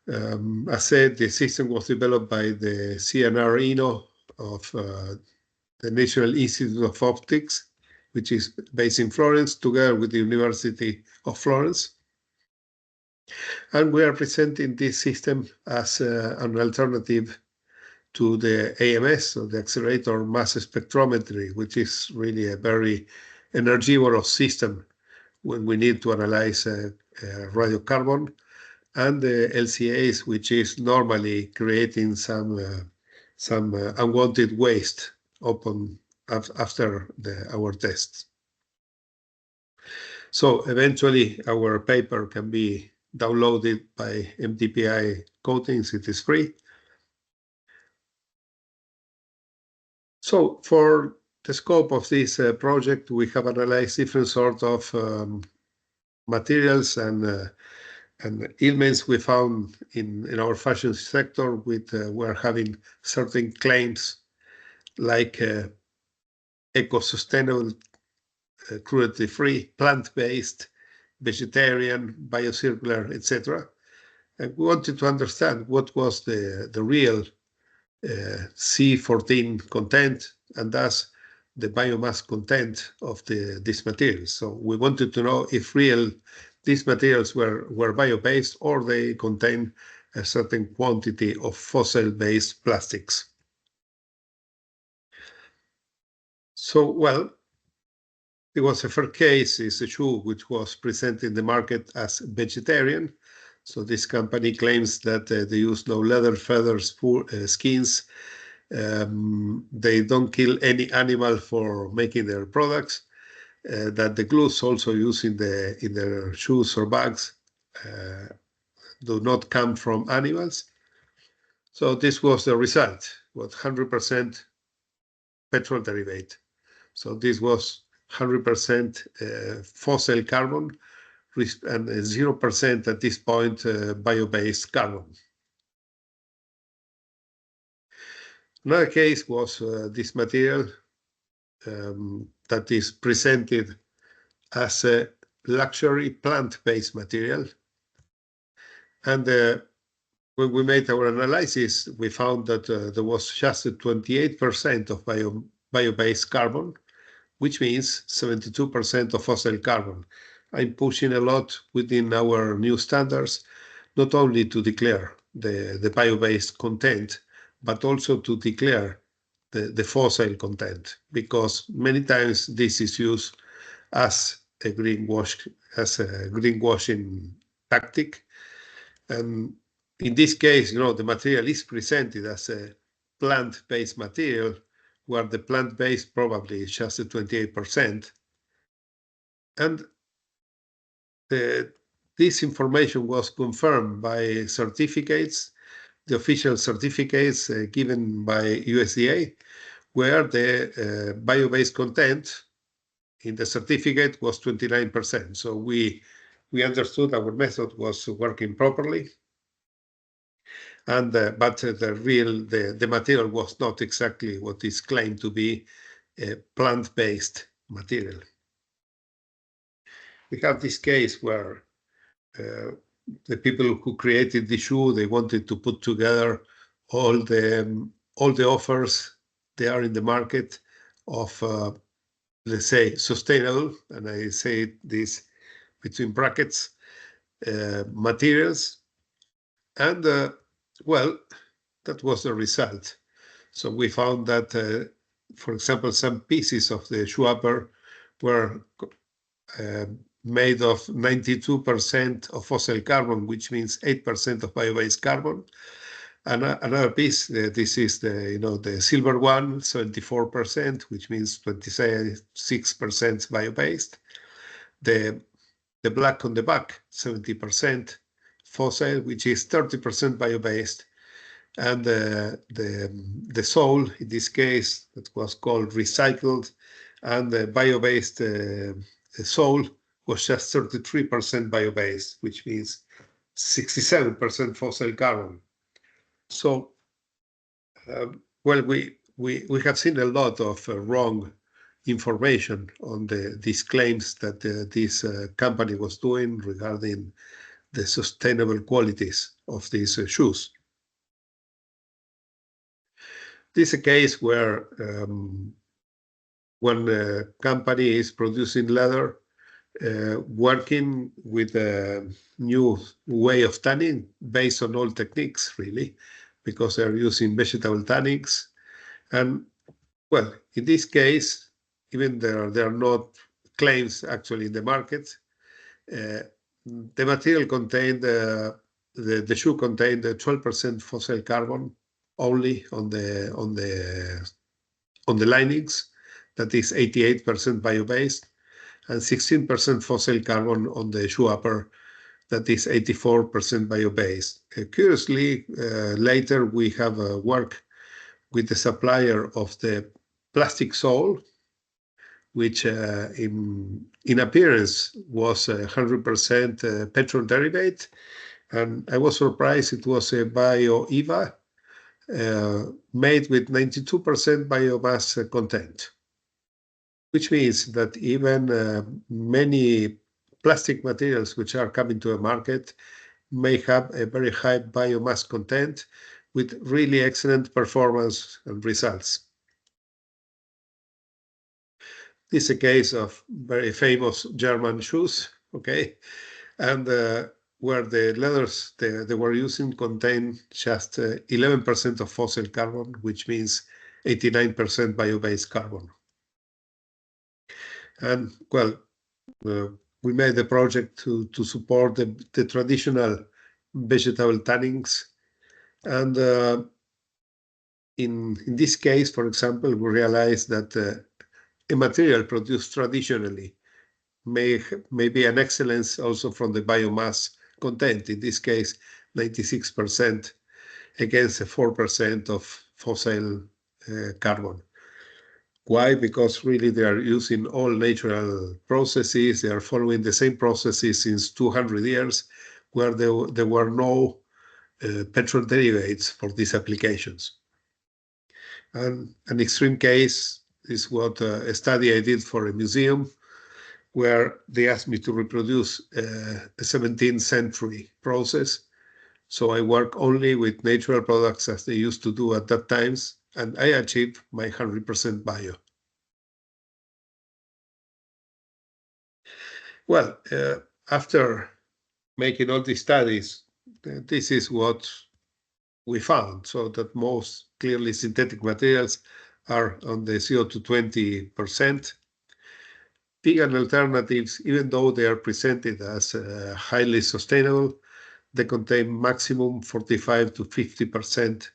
As said, the system was developed by the CNR-INO of the National Institute of Optics, which is based in Florence, together with the University of Florence. And we are presenting this system as an alternative to the AMS, so the accelerator mass spectrometry, which is really a very energivorous system when we need to analyze radiocarbon, and the LCAs, which is normally creating some unwanted waste after our tests. So eventually our paper can be downloaded by MDPI coatings. It is free. So for the scope of this project, we have analyzed different sorts of materials and elements we found in our fashion sector. We're having certain claims like eco-sustainable, cruelty-free, plant-based, vegetarian, biocircular, etc. And we wanted to understand what was the real C14 content and thus the biomass content of these materials. So we wanted to know if these materials were bio-based or they contain a certain quantity of fossil-based plastics. So, well, it was a first case, is a shoe which was presented in the market as vegetarian. So this company claims that they use no leather, feathers, skins. They don't kill any animal for making their products. That the glues also used in their shoes or bags do not come from animals. So this was the result, was 100% petrol derivate. So this was 100% fossil carbon and 0% at this point bio-based carbon. Another case was this material that is presented as a luxury plant-based material. And when we made our analysis, we found that there was just 28% of bio-based carbon, which means 72% of fossil carbon. I'm pushing a lot within our new standards, not only to declare the bio-based content, but also to declare the fossil content, because many times this is used as a greenwashing tactic. And in this case, the material is presented as a plant-based material where the plant-based probably is just 28%. And this information was confirmed by certificates, the official certificates given by USDA, where the bio-based content in the certificate was 29%. So we understood our method was working properly, and but the material was not exactly what is claimed to be a plant-based material. We have this case where the people who created the shoe, they wanted to put together all the offers they are in the market of let's say sustainable, and I say this between brackets, materials, and well, that was the result. So we found that, for example, some pieces of the shoe upper were made of 92% of fossil carbon, which means 8% of bio-based carbon. And another piece, this is the silver one, 74%, which means 26% bio-based. The black on the back, 70% fossil, which is 30% bio-based. And the sole, in this case, that was called recycled, and the bio-based sole was just 33% bio-based, which means 67% fossil carbon. So, well, we have seen a lot of wrong information on these claims that this company was doing regarding the sustainable qualities of these shoes. This is a case where one company is producing leather, working with a new way of tanning based on old techniques, really, because they're using vegetable tannings. And, well, in this case, even there are not claims actually in the market, the material contained, the shoe contained 12% fossil carbon only on the linings, that is 88% bio-based, and 16% fossil carbon on the shoe upper, that is 84% bio-based. Curiously, later we have work with the supplier of the plastic sole, which in appearance was 100% petrol derivate, and I was surprised it was a bio-EVA made with 92% biomass content, which means that even many plastic materials which are coming to the market may have a very high biomass content with really excellent performance and results. This is a case of very famous German shoes, okay? And where the leathers they were using contain just 11% of fossil carbon, which means 89% bio-based carbon. And, well, we made the project to support the traditional vegetable tannings. And in this case, for example, we realized that a material produced traditionally may be an excellence also from the biomass content, in this case 96% against 4% of fossil carbon. Why? Because really they are using all natural processes. They are following the same processes since 200 years, where there were no petrol derivatives for these applications. And an extreme case is what a study I did for a museum, where they asked me to reproduce a 17th century process. So I work only with natural products as they used to do at that times, and I achieved my 100% bio. Well, after making all these studies, this is what we found. So that most clearly synthetic materials are on the 0 to 20%. Vegan alternatives, even though they are presented as highly sustainable, they contain maximum 45 to 50%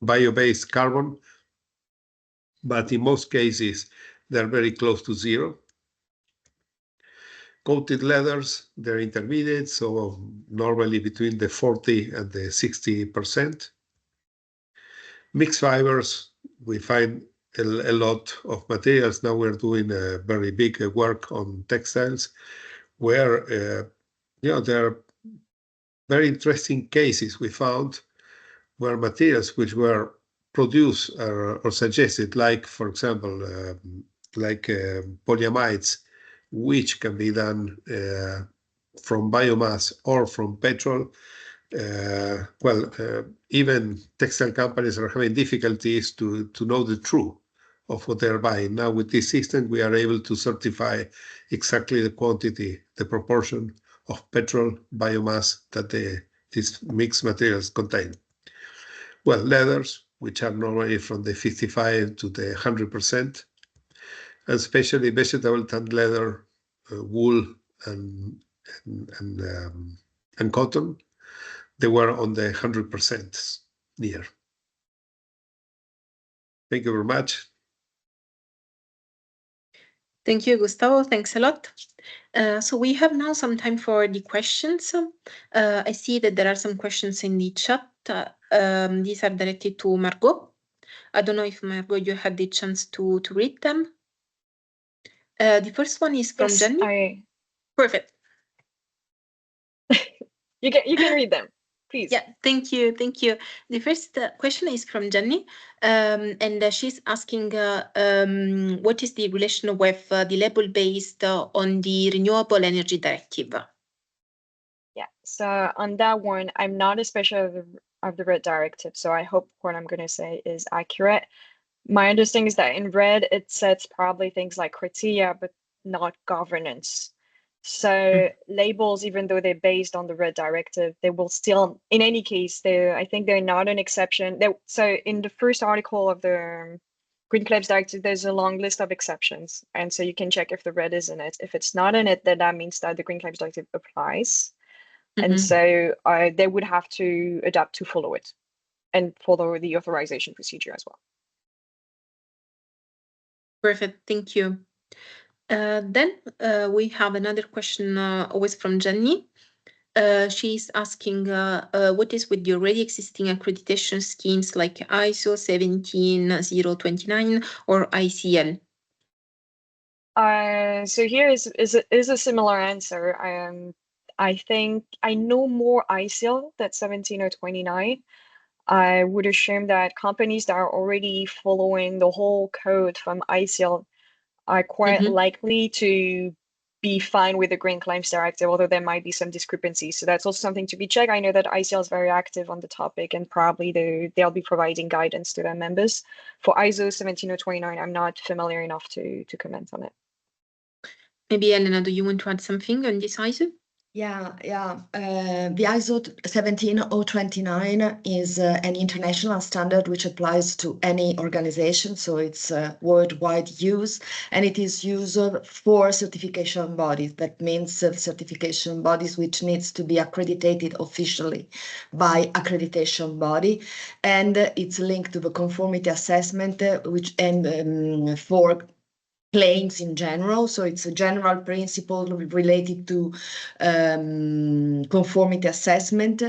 bio-based carbon, but in most cases, they're very close to zero. Coated leathers, they're intermediate, so normally between the 40 and the 60%. Mixed fibers, we find a lot of materials. Now we're doing a very big work on textiles where, there are very interesting cases we found where materials which were produced or suggested, like, for example, polyamides, which can be done from biomass or from petrol. Even textile companies are having difficulties to know the truth of what they're buying. Now, with this system, we are able to certify exactly the quantity, the proportion of petrol biomass that these mixed materials contain. Well, leathers, which are normally from the 55 to the 100%, and especially vegetable tanned leather, wool, and cotton, they were on the 100% near. Thank you very much. Thank you, Gustavo. Thanks a lot. So we have now some time for the questions. I see that there are some questions in the chat. These are directed to Margot. I don't know if, Margot, you had the chance to read them. The first one is from Jenny. Perfect. You can read them, please. Yeah, thank you. The first question is from Jenny, and she's asking what is the relation with the label based on the Renewable Energy Directive? Yeah, so on that one, I'm not a specialist of the RED directive, so I hope what I'm going to say is accurate. My understanding is that in RED, it sets probably things like criteria, but not governance. So labels, even though they're based on the RED directive, they will still, in any case, I think they're not an exception. So in the first article of the Green Claims Directive, there's a long list of exceptions. And so you can check if the RED is in it. If it's not in it, then that means that the Green Claims Directive applies. And so they would have to adapt to follow it and follow the authorization procedure as well. Perfect, thank you. Then we have another question always from Jenny. She's asking what is with the already existing accreditation schemes like ISO 17029 or ICL? So here is a similar answer. I think I know more ICL than 17029. I would assume that companies that are already following the whole code from ICL are quite likely to be fine with the Green Claims Directive, although there might be some discrepancies. So that's also something to be checked. I know that ICL is very active on the topic, and probably they'll be providing guidance to their members. For ISO 17029, I'm not familiar enough to comment on it. Maybe, Elena, do you want to add something on this ISO? Yeah. The ISO 17029 is an international standard which applies to any organization, so it's worldwide use, and it is used for certification bodies. That means certification bodies which needs to be accredited officially by accreditation body, and it's linked to the conformity assessment, which for claims in general. So it's a general principle related to conformity assessment,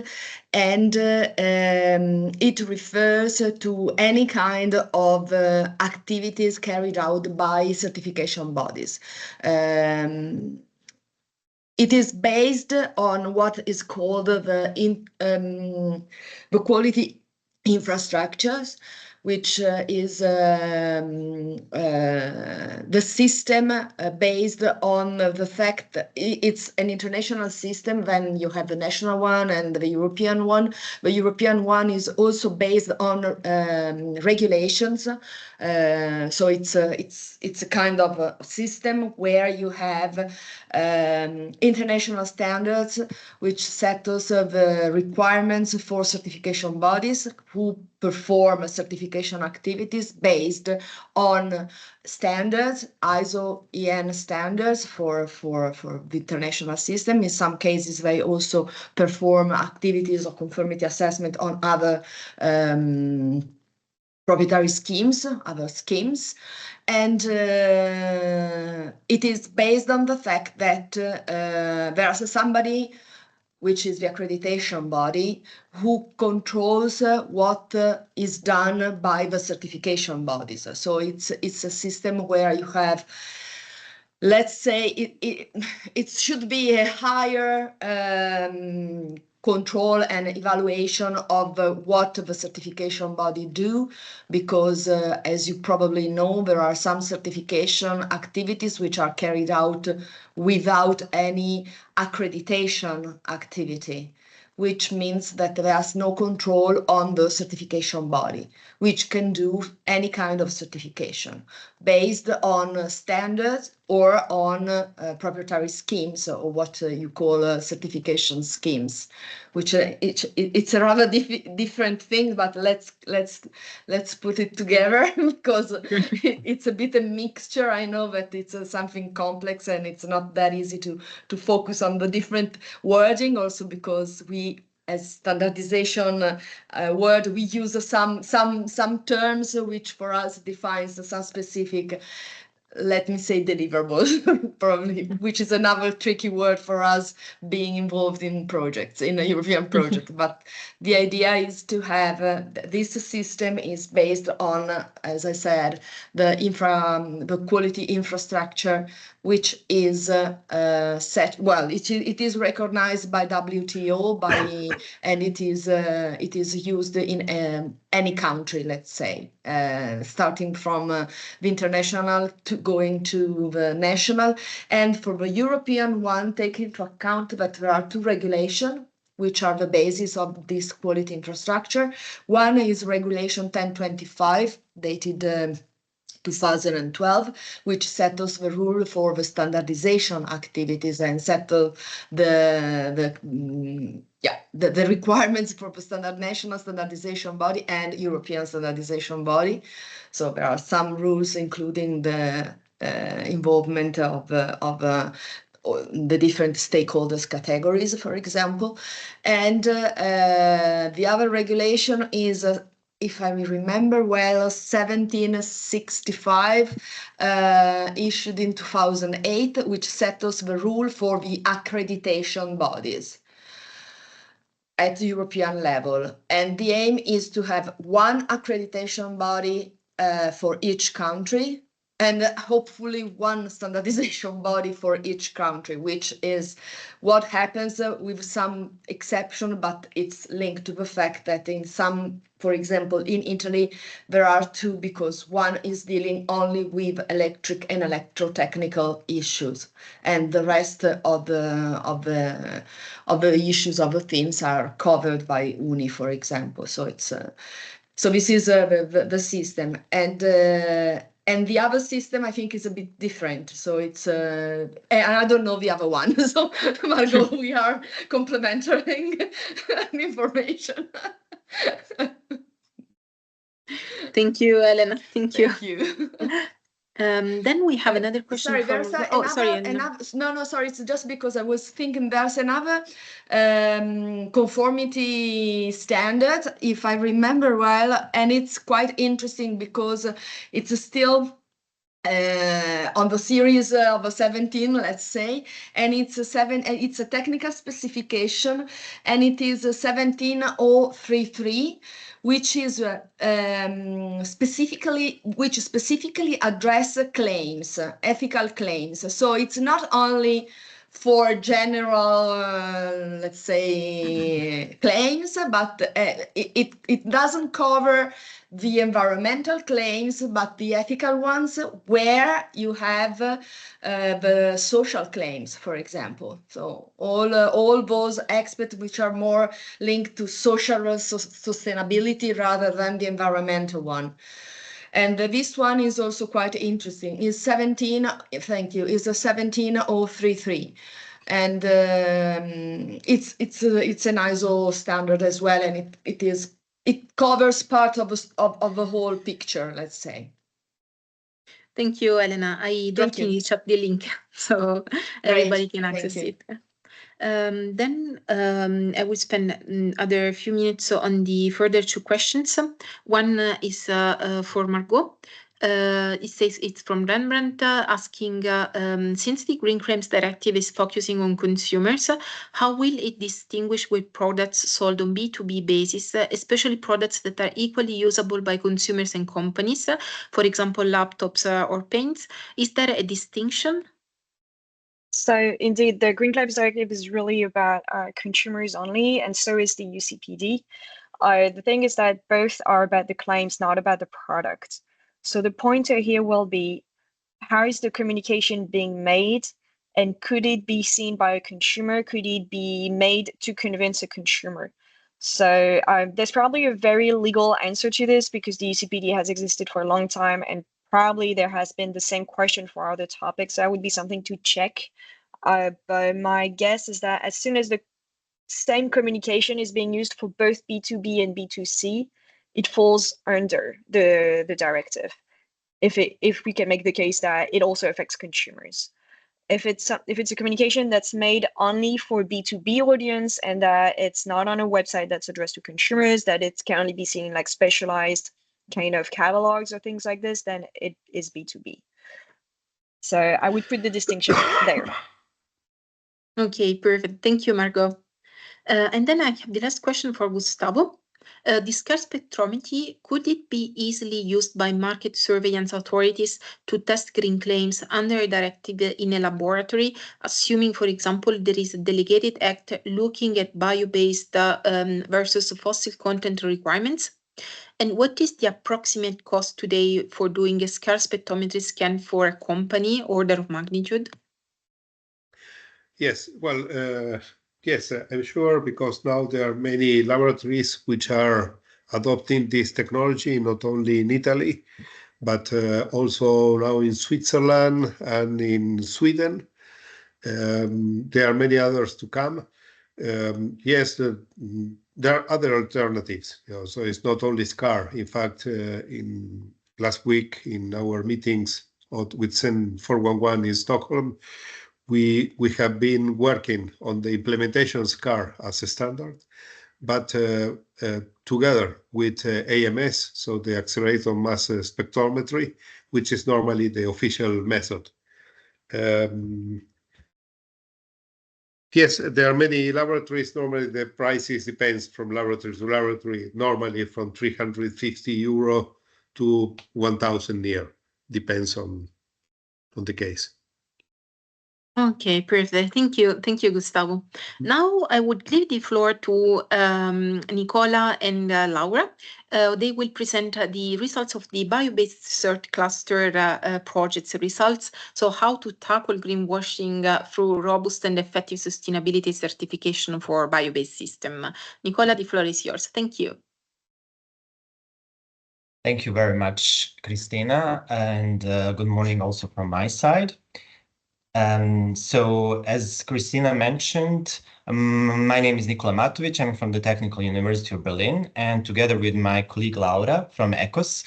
and it refers to any kind of activities carried out by certification bodies. It is based on what is called the quality infrastructures, which is the system based on the fact that it's an international system. Then you have the national one and the European one. The European one is also based on regulations. So it's a kind of a system where you have international standards which settles the requirements for certification bodies who perform certification activities based on standards, ISO EN standards for the international system. In some cases, they also perform activities of conformity assessment on other proprietary schemes, other schemes. And it is based on the fact that there's somebody, which is the accreditation body, who controls what is done by the certification bodies. So it's a system where you have, let's say, it should be a higher control and evaluation of what the certification body do, because as you probably know, there are some certification activities which are carried out without any accreditation activity, which means that there's no control on the certification body, which can do any kind of certification based on standards or on proprietary schemes, or what you call certification schemes, which it's a rather different thing, but let's put it together because it's a bit a mixture. I know that it's something complex and it's not that easy to focus on the different wording, also because we, as standardization word, we use some terms which for us defines some specific, let me say, deliverables, probably, which is another tricky word for us being involved in projects, in a European project. But the idea is to have this system is based on, as I said, the quality infrastructure, which is set. Well, it is recognized by WTO, and it is used in any country, let's say, starting from the international to going to the national. And for the European one, take into account that there are two regulations which are the basis of this quality infrastructure. One is Regulation 1025, dated 2012, which settles the rule for the standardization activities and settle the requirements for the national standardization body and European standardization body. So there are some rules, including the involvement of the different stakeholders categories, for example. And the other regulation is if I remember well, 1765, issued in 2008, which settles the rule for the accreditation bodies at the European level. And the aim is to have one accreditation body for each country, and hopefully one standardization body for each country, which is what happens with some exception, but it's linked to the fact that in some, for example, in Italy, there are two, because one is dealing only with electric and electrotechnical issues, and the rest of the issues of the themes are covered by UNI, for example. So it's so this is the system, and the other system I think is a bit different. So it's and I don't know the other one. So Margot, we are complementing information. Thank you, Elena. Thank you. Thank you. Then we have another question. Sorry, there's sorry. It's just because I was thinking there's another conformity standard, if I remember well, and it's quite interesting because it's still on the series of 17, let's say, and it's a technical specification, and it is 17033, which is specifically address claims, ethical claims. So it's not only for general, let's say, claims, but it doesn't cover the environmental claims, but the ethical ones, where you have the social claims, for example. So all those aspects which are more linked to social sustainability rather than the environmental one. And this one is also quite interesting. Is 17033, and it's an ISO standard as well, and it covers part of the whole picture, let's say. Thank you, Elena. I dropped in the chat the link, so everybody can access it. Then I will spend other few minutes on the further two questions. One is for Margot. It says it's from Rembrandt asking, since the Green Claims Directive is focusing on consumers, how will it distinguish with products sold on B2B basis, especially products that are equally usable by consumers and companies, for example, laptops or paints? Is there a distinction? So indeed, the Green Claims Directive is really about consumers only, and so is the UCPD. The thing is that both are about the claims, not about the product. So the pointer here will be, how is the communication being made, and could it be seen by a consumer? Could it be made to convince a consumer? So there's probably a very legal answer to this because the UCPD has existed for a long time, and probably there has been the same question for other topics. So that would be something to check. But my guess is that as soon as the same communication is being used for both B2B and B2C, it falls under the directive. If we can make the case that it also affects consumers. If it's a communication that's made only for B2B audience and that it's not on a website that's addressed to consumers, that it can only be seen in like specialized kind of catalogs or things like this, then it is B2B. So I would put the distinction there. Okay, perfect. Thank you, Margot. And then I have the last question for Gustavo. The SCAR spectrometry, could it be easily used by market surveillance authorities to test green claims under a directive in a laboratory, assuming, for example, there is a delegated act looking at bio-based versus fossil content requirements? And what is the approximate cost today for doing a SCAR spectrometry scan for a company, order of magnitude? Yes, well, yes, I'm sure, because now there are many laboratories which are adopting this technology, not only in Italy, but also now in Switzerland and in Sweden. There are many others to come. Yes, there are other alternatives, so it's not only SCAR. In fact, in last week in our meetings with STAR4BBS in Stockholm, we have been working on the implementation SCAR as a standard, but together with AMS, so the accelerator mass spectrometry, which is normally the official method. Yes, there are many laboratories. Normally the prices depends from laboratory to laboratory, normally from 350 euro to 1,000 near, depends on the case. Okay, perfect. Thank you, Gustavo. Now I would give the floor to Nicola and Laura. They will present the results of the bio-based CERT cluster project's results. So how to tackle greenwashing through robust and effective sustainability certification for bio-based system. Nicola, the floor is yours. Thank you. Thank you very much, Cristina, and good morning also from my side. So as Cristina mentioned, my name is Nikola Matovic. I'm from the Technical University of Berlin, and together with my colleague Laura from ECOS,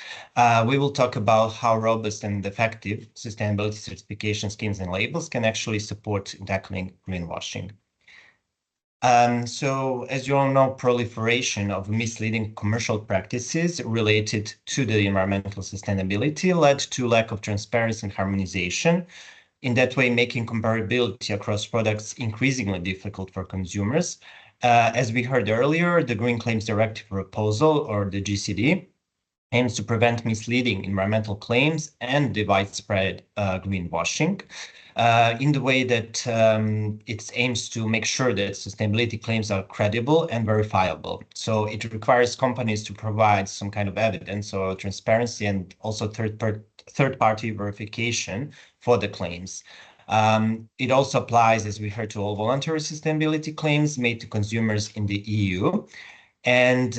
we will talk about how robust and effective sustainability certification schemes and labels can actually support tackling greenwashing. So as you all know, proliferation of misleading commercial practices related to the environmental sustainability led to lack of transparency and harmonization, in that way making comparability across products increasingly difficult for consumers. As we heard earlier, the Green Claims Directive proposal, or the GCD, aims to prevent misleading environmental claims and the widespread greenwashing in the way that it aims to make sure that sustainability claims are credible and verifiable. So it requires companies to provide some kind of evidence or transparency and also third-party verification for the claims. It also applies, as we heard, to all voluntary sustainability claims made to consumers in the EU. And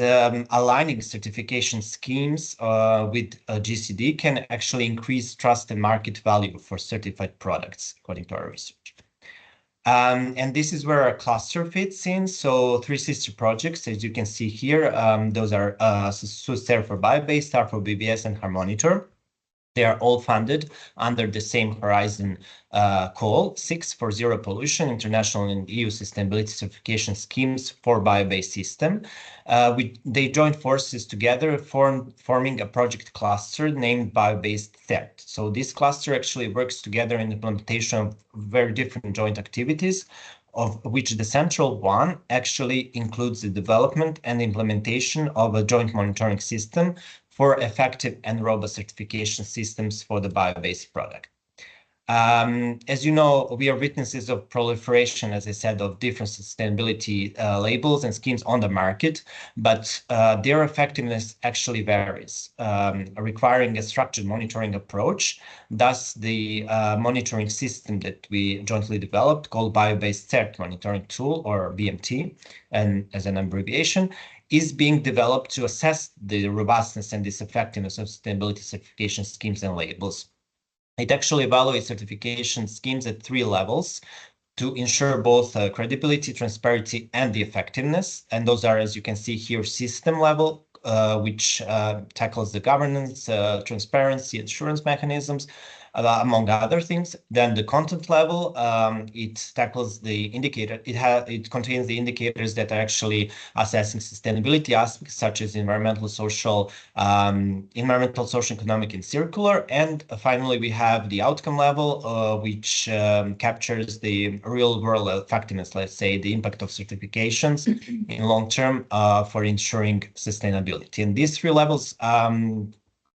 aligning certification schemes with GCD can actually increase trust and market value for certified products, according to our research. And this is where our cluster fits in. So 3 sister projects, as you can see here, those are SUSTCERT4BIOBASED, STAR4BBS, and Harmonitor. They are all funded under the same Horizon call, 6 for Zero Pollution, International and EU Sustainability Certification Schemes for Bio-Based System. They joined forces together, forming a project cluster named Bio-Based Third. So this cluster actually works together in the implementation of very different joint activities, of which the central one actually includes the development and implementation of a joint monitoring system for effective and robust certification systems for the bio-based product. As you know, we are witnesses of proliferation, as I said, of different sustainability labels and schemes on the market, but their effectiveness actually varies, requiring a structured monitoring approach. Thus, the monitoring system that we jointly developed, called Bio-Based Cert Monitoring Tool, or BMT, and as an abbreviation, is being developed to assess the robustness and this effectiveness of sustainability certification schemes and labels. It actually evaluates certification schemes at 3 levels to ensure both credibility, transparency, and the effectiveness. And those are, as you can see here, system level, which tackles the governance, transparency, assurance mechanisms, among other things. Then the content level, it tackles the indicator. It contains the indicators that are actually assessing sustainability aspects such as environmental, social, economic, and circular. And finally, we have the outcome level, which captures the real-world effectiveness, let's say, the impact of certifications in long term for ensuring sustainability. And these 3 levels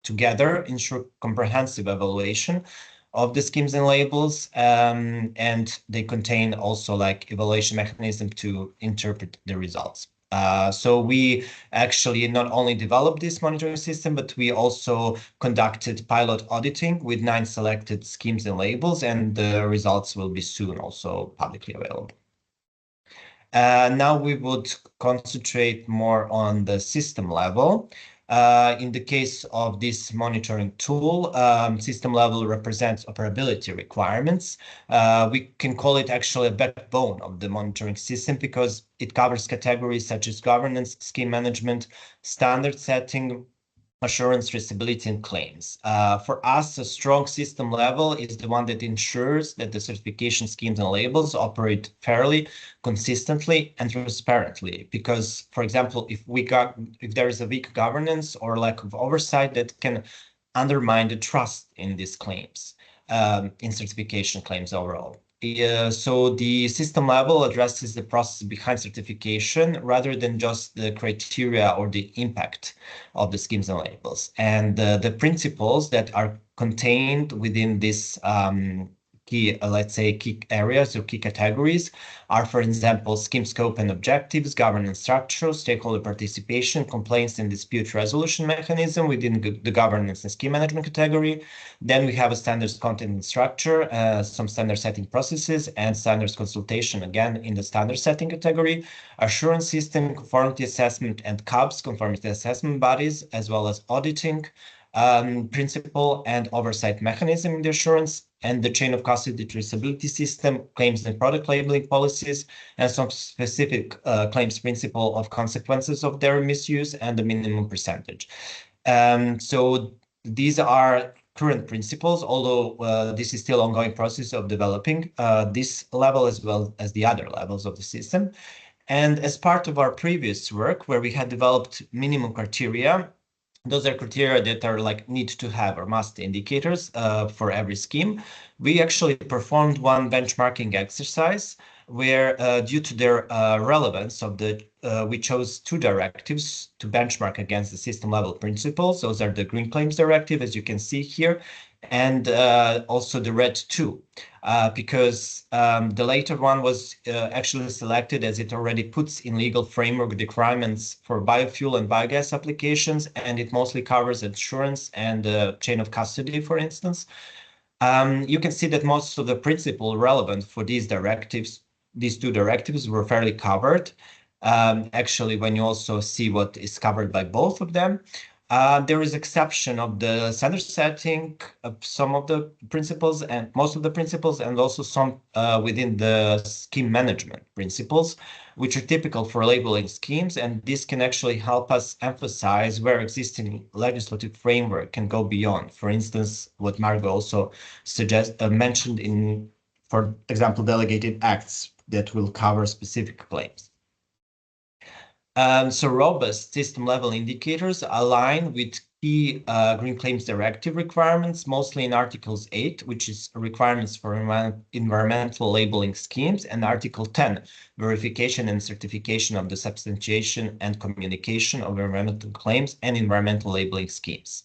together ensure comprehensive evaluation of the schemes and labels, and they contain also like evaluation mechanism to interpret the results. So we actually not only developed this monitoring system, but we also conducted pilot auditing with 9 selected schemes and labels, and the results will be soon also publicly available. Now we would concentrate more on the system level. In the case of this monitoring tool, system level represents operability requirements. We can call it actually a backbone of the monitoring system because it covers categories such as governance, scheme management, standard setting, assurance, traceability, and claims. For us, a strong system level is the one that ensures that the certification schemes and labels operate fairly, consistently, and transparently. Because, for example, if there is a weak governance or lack of oversight, that can undermine the trust in these claims, in certification claims overall. So the system level addresses the process behind certification rather than just the criteria or the impact of the schemes and labels. And the principles that are contained within this key, let's say, key areas or key categories are, for example, scheme scope and objectives, governance structure, stakeholder participation, complaints and dispute resolution mechanism within the governance and scheme management category. Then we have a standards content and structure, some standard setting processes, and standards consultation, again, in the standard setting category, assurance system, conformity assessment, and CABs, conformity assessment bodies, as well as auditing, principle and oversight mechanism in the assurance, and the chain of custody traceability system, claims and product labeling policies, and some specific claims principle of consequences of their misuse and the minimum percentage. So these are current principles, although this is still ongoing process of developing this level as well as the other levels of the system. And as part of our previous work, where we had developed minimum criteria, those are criteria that are like need to have or must indicators for every scheme. We actually performed one benchmarking exercise where due to their relevance of we chose 2 directives to benchmark against the system level principles. Those are the Green Claims Directive, as you can see here, and also the RED 2, because the later one was actually selected as it already puts in legal framework the requirements for biofuel and biogas applications, and it mostly covers insurance and chain of custody, for instance. You can see that most of the principles relevant for these 2 directives were fairly covered. Actually, when you also see what is covered by both of them. There is exception of the standard setting of some of the principles and most of the principles, and also some within the scheme management principles, which are typical for labeling schemes. And this can actually help us emphasize where existing legislative framework can go beyond. For instance, what Margot also mentioned in, for example, delegated acts that will cover specific claims. So robust system-level indicators align with key Green Claims Directive requirements, mostly in Articles 8, which is requirements for environmental labeling schemes, and Article 10, verification and certification of the substantiation and communication of environmental claims and environmental labeling schemes.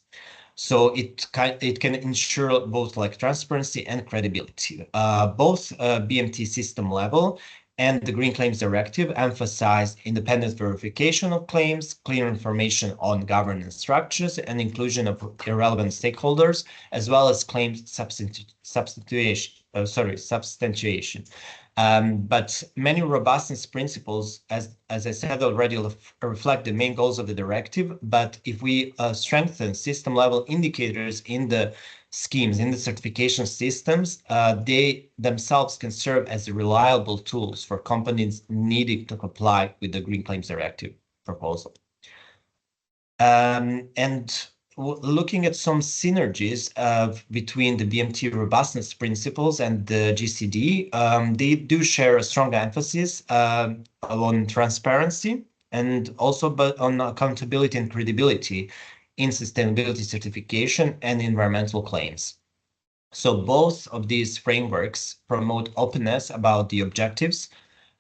So it can ensure both like transparency and credibility. Both BMT system level and the Green Claims Directive emphasize independent verification of claims, clear information on governance structures, and inclusion of irrelevant stakeholders, as well as claims substantiation. But many robustness principles, as I said already, reflect the main goals of the directive. But if we strengthen system-level indicators in the schemes, in the certification systems, they themselves can serve as reliable tools for companies needing to comply with the Green Claims Directive proposal. And looking at some synergies between the BMT robustness principles and the GCD, they do share a strong emphasis on transparency and also on accountability and credibility in sustainability certification and environmental claims. So both of these frameworks promote openness about the objectives,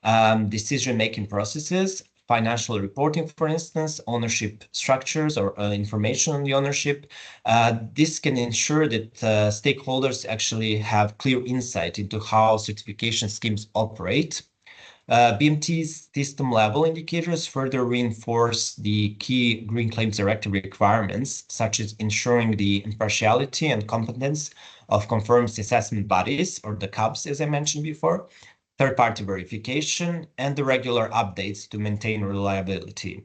decision-making processes, financial reporting, for instance, ownership structures or information on the ownership. This can ensure that stakeholders actually have clear insight into how certification schemes operate. BMT's system-level indicators further reinforce the key Green Claims Directive requirements, such as ensuring the impartiality and competence of conformity assessment bodies, or the CABs, as I mentioned before, third-party verification, and the regular updates to maintain reliability.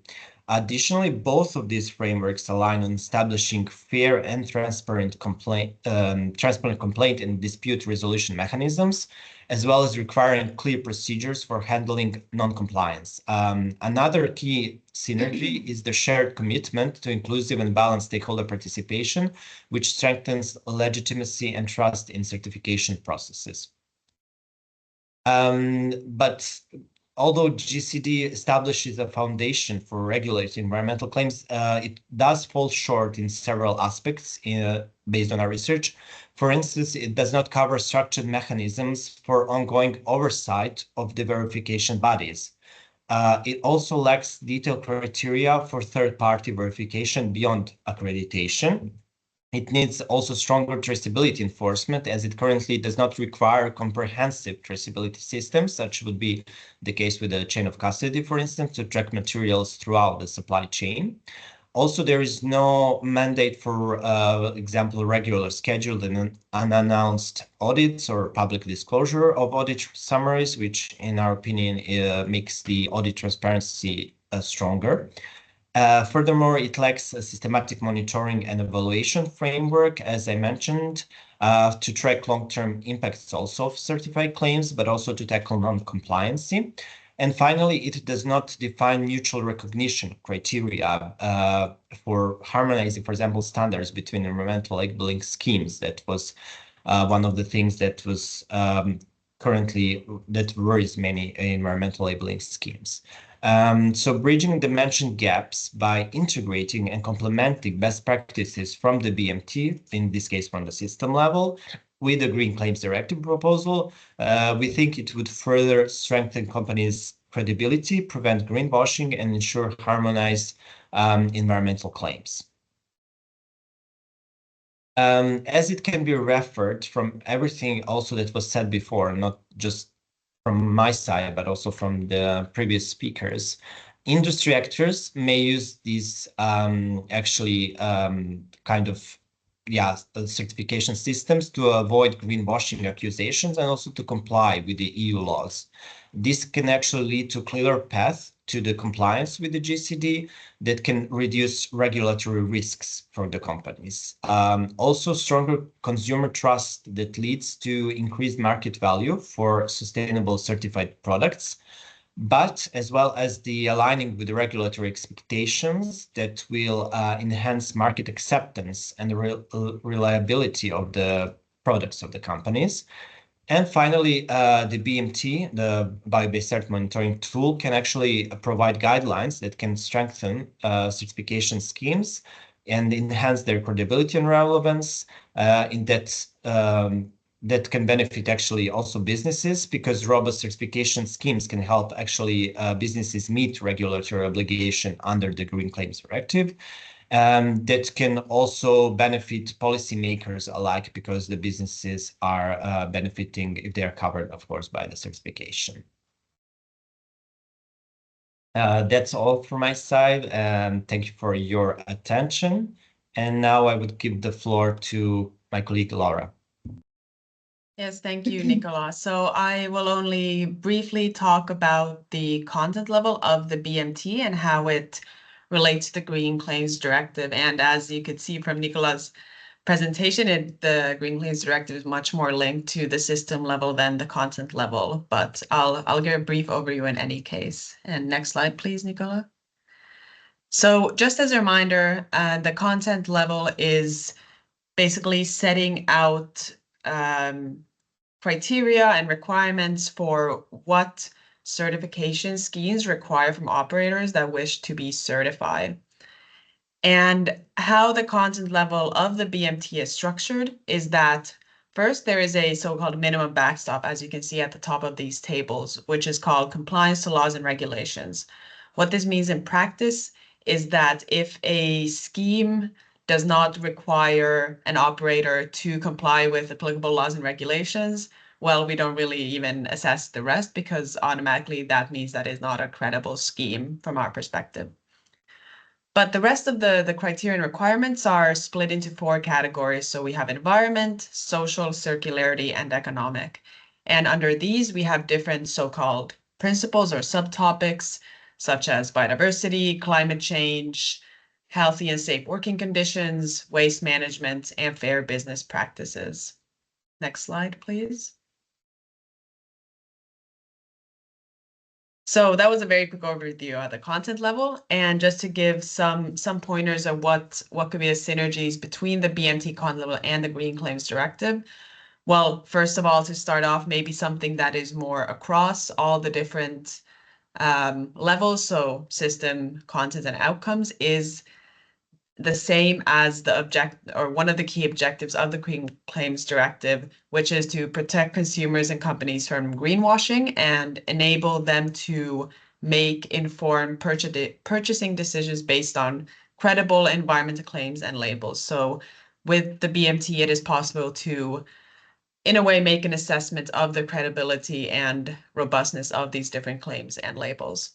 Additionally, both of these frameworks align on establishing fair and transparent complaint and dispute resolution mechanisms, as well as requiring clear procedures for handling non-compliance. Another key synergy is the shared commitment to inclusive and balanced stakeholder participation, which strengthens legitimacy and trust in certification processes. But although GCD establishes a foundation for regulating environmental claims, it does fall short in several aspects based on our research. For instance, it does not cover structured mechanisms for ongoing oversight of the verification bodies. It also lacks detailed criteria for third-party verification beyond accreditation. It needs also stronger traceability enforcement, as it currently does not require comprehensive traceability systems, such would be the case with the chain of custody, for instance, to track materials throughout the supply chain. Also, there is no mandate for example, regular scheduled and unannounced audits or public disclosure of audit summaries, which in our opinion makes the audit transparency stronger. Furthermore, it lacks a systematic monitoring and evaluation framework, as I mentioned, to track long-term impacts also of certified claims, but also to tackle non-compliancy. And finally, it does not define mutual recognition criteria for harmonizing, for example, standards between environmental labeling schemes. That was one of the things that was currently that worries many environmental labeling schemes. So bridging the mentioned gaps by integrating and complementing best practices from the BMT, in this case from the system level, with the Green Claims Directive proposal, we think it would further strengthen companies' credibility, prevent greenwashing, and ensure harmonized environmental claims. As it can be referred from everything also that was said before, not just from my side, but also from the previous speakers, industry actors may use these certification systems to avoid greenwashing accusations and also to comply with the EU laws. This can actually lead to a clearer path to the compliance with the GCD that can reduce regulatory risks for the companies. Also, stronger consumer trust that leads to increased market value for sustainable certified products, but as well as the aligning with the regulatory expectations that will enhance market acceptance and the reliability of the products of the companies. And finally, the BMT, the Bio-Based Cert Monitoring Tool, can actually provide guidelines that can strengthen certification schemes and enhance their credibility and relevance in that that can benefit actually also businesses, because robust certification schemes can help actually businesses meet regulatory obligation under the Green Claims Directive. That can also benefit policymakers alike, because the businesses are benefiting if they are covered, of course, by the certification. That's all from my side, and thank you for your attention. And now I would give the floor to my colleague, Laura. Yes, thank you, Nicola. So I will only briefly talk about the content level of the BMT and how it relates to the Green Claims Directive. And as you could see from Nicola's presentation, the Green Claims Directive is much more linked to the system level than the content level. But I'll give a brief overview in any case. And next slide, please, Nicola. So just as a reminder, the content level is basically setting out criteria and requirements for what certification schemes require from operators that wish to be certified. And how the content level of the BMT is structured is that first there is a so-called minimum backstop, as you can see at the top of these tables, which is called compliance to laws and regulations. What this means in practice is that if a scheme does not require an operator to comply with applicable laws and regulations, well, we don't really even assess the rest, because automatically that means that is not a credible scheme from our perspective. But the rest of the criteria and requirements are split into 4 categories. So we have environment, social, circularity, and economic. And under these, we have different so-called principles or subtopics, such as biodiversity, climate change, healthy and safe working conditions, waste management, and fair business practices. Next slide, please. So that was a very quick overview at the content level, and just to give some pointers of what could be the synergies between the BMT content level and the Green Claims Directive. Well, first of all, to start off, maybe something that is more across all the different levels, so system, content, and outcomes, is the same as the one of the key objectives of the Green Claims Directive, which is to protect consumers and companies from greenwashing and enable them to make informed purchasing decisions based on credible environmental claims and labels. So with the BMT, it is possible to, in a way, make an assessment of the credibility and robustness of these different claims and labels.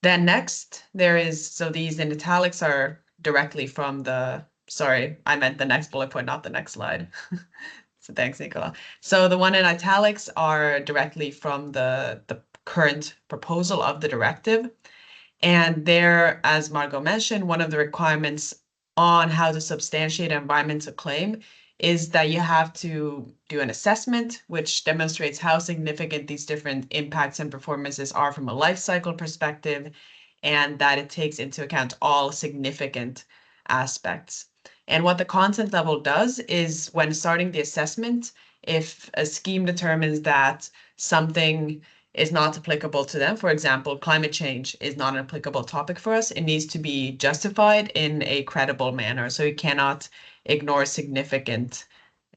Then next, there is, so these in italics are directly from the, sorry, I meant the next bullet point, not the next slide. So thanks, Nicola. So the one in italics are directly from the current proposal of the directive. And there, as Margot mentioned, one of the requirements on how to substantiate an environmental claim is that you have to do an assessment which demonstrates how significant these different impacts and performances are from a life cycle perspective, and that it takes into account all significant aspects. And what the content level does is, when starting the assessment, if a scheme determines that something is not applicable to them, for example, climate change is not an applicable topic for us, it needs to be justified in a credible manner. So you cannot ignore significant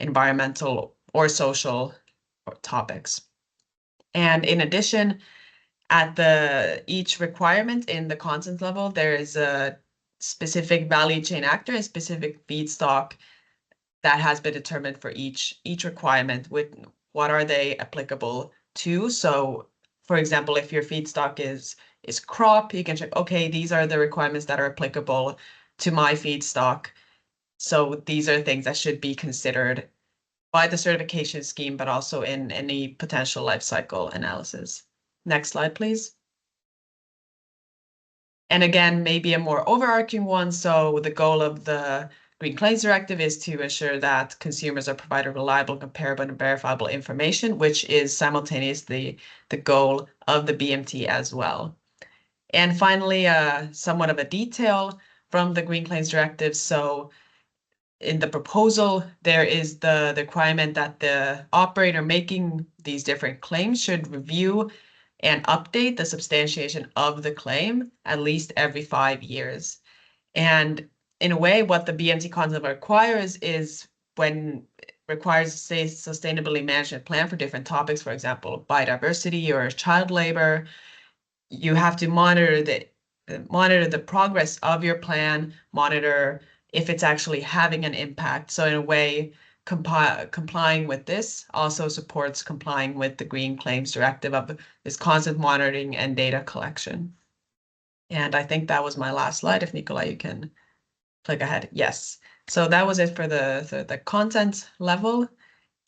environmental or social topics. And in addition, at each requirement in the content level, there is a specific value chain actor, a specific feedstock that has been determined for each requirement with what are they applicable to. So for example, if your feedstock is crop, you can check, okay, these are the requirements that are applicable to my feedstock. So these are things that should be considered by the certification scheme, but also in any potential life cycle analysis. Next slide, please. And again, maybe a more overarching one. So the goal of the Green Claims Directive is to ensure that consumers are provided reliable, comparable, and verifiable information, which is simultaneously the goal of the BMT as well. And finally, somewhat of a detail from the Green Claims Directive. So in the proposal, there is the requirement that the operator making these different claims should review and update the substantiation of the claim at least every 5 years. And in a way, what the BMT concept requires is when it requires, say, sustainability management plan for different topics, for example, biodiversity or child labor, you have to monitor the progress of your plan, monitor if it's actually having an impact. So in a way, complying with this also supports complying with the Green Claims Directive of this constant monitoring and data collection. And I think that was my last slide. If Nicola, you can click ahead. Yes. So that was it for the content level.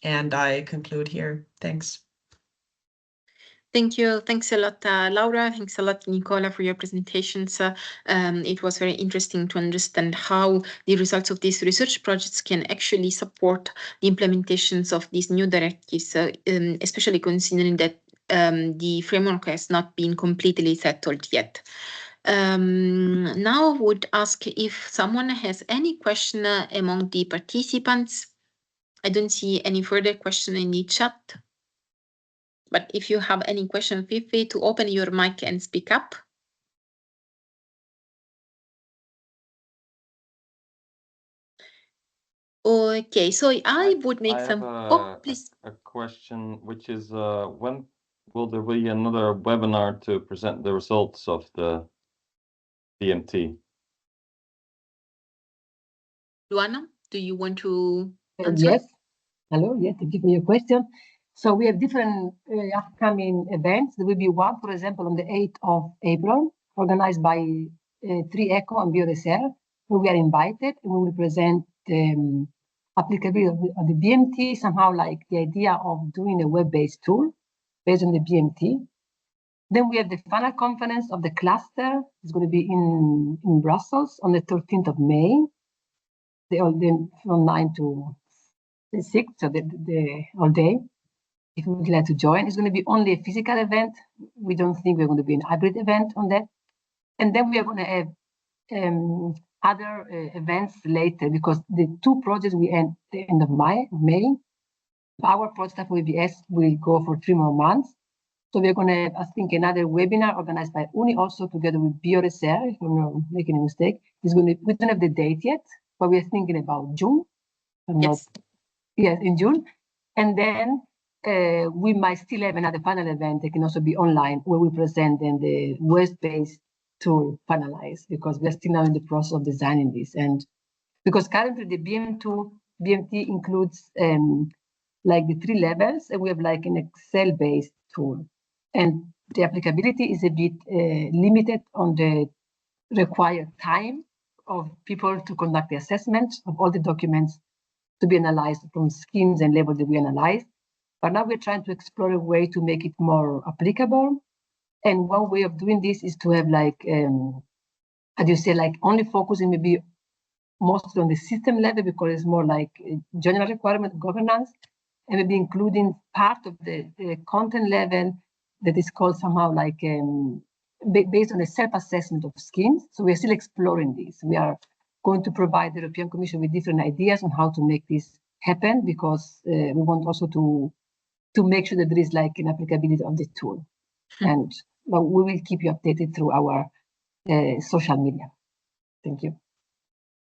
And I conclude here. Thanks. Thank you. Thanks a lot, Laura. Thanks a lot, Nicola, for your presentations. It was very interesting to understand how the results of these research projects can actually support the implementations of these new directives, especially considering that the framework has not been completely settled yet. Now I would ask if someone has any question among the participants. I don't see any further question in the chat. But if you have any question, feel free to open your mic and speak up. Okay, so I would make some. Oh, please. A question, which is when will there be another webinar to present the results of the BMT? Luana, do you want to answer? Yes. Hello. Yes, thank you for your question. So we have different upcoming events. There will be one, for example, on the 8th of April, organized by 3ECO and BioReserve, where we are invited and we will present applicability of the BMT, somehow like the idea of doing a web-based tool based on the BMT. Then we have the final conference of the cluster. It's going to be in Brussels on the 13th of May, from 9 to 6, so the all day. If you would like to join, it's going to be only a physical event. We don't think we're going to be an hybrid event on that. And then we are going to have other events later, because the two projects we end the end of May. Our project for BBS will go for 3 more months. So we're going to have, I think, another webinar organized by UNI, also together with BioReserve, if I'm not making a mistake. We don't have the date yet, but we're thinking about June. Yes. Yes, in June. And then we might still have another panel event that can also be online, where we present then the web-based tool finalized, because we're still now in the process of designing this. And because currently the BMT includes like the 3 levels, and we have like an Excel-based tool. And the applicability is a bit limited on the required time of people to conduct the assessment of all the documents to be analyzed from schemes and labels that we analyze. But now we're trying to explore a way to make it more applicable. And one way of doing this is to have like, how do you say, like only focusing maybe mostly on the system level, because it's more like a general requirement governance, and maybe including part of the content level that is called somehow like based on a self-assessment of schemes. So we're still exploring this. We are going to provide the European Commission with different ideas on how to make this happen, because we want also to make sure that there is like an applicability of the tool. And we will keep you updated through our social media. Thank you.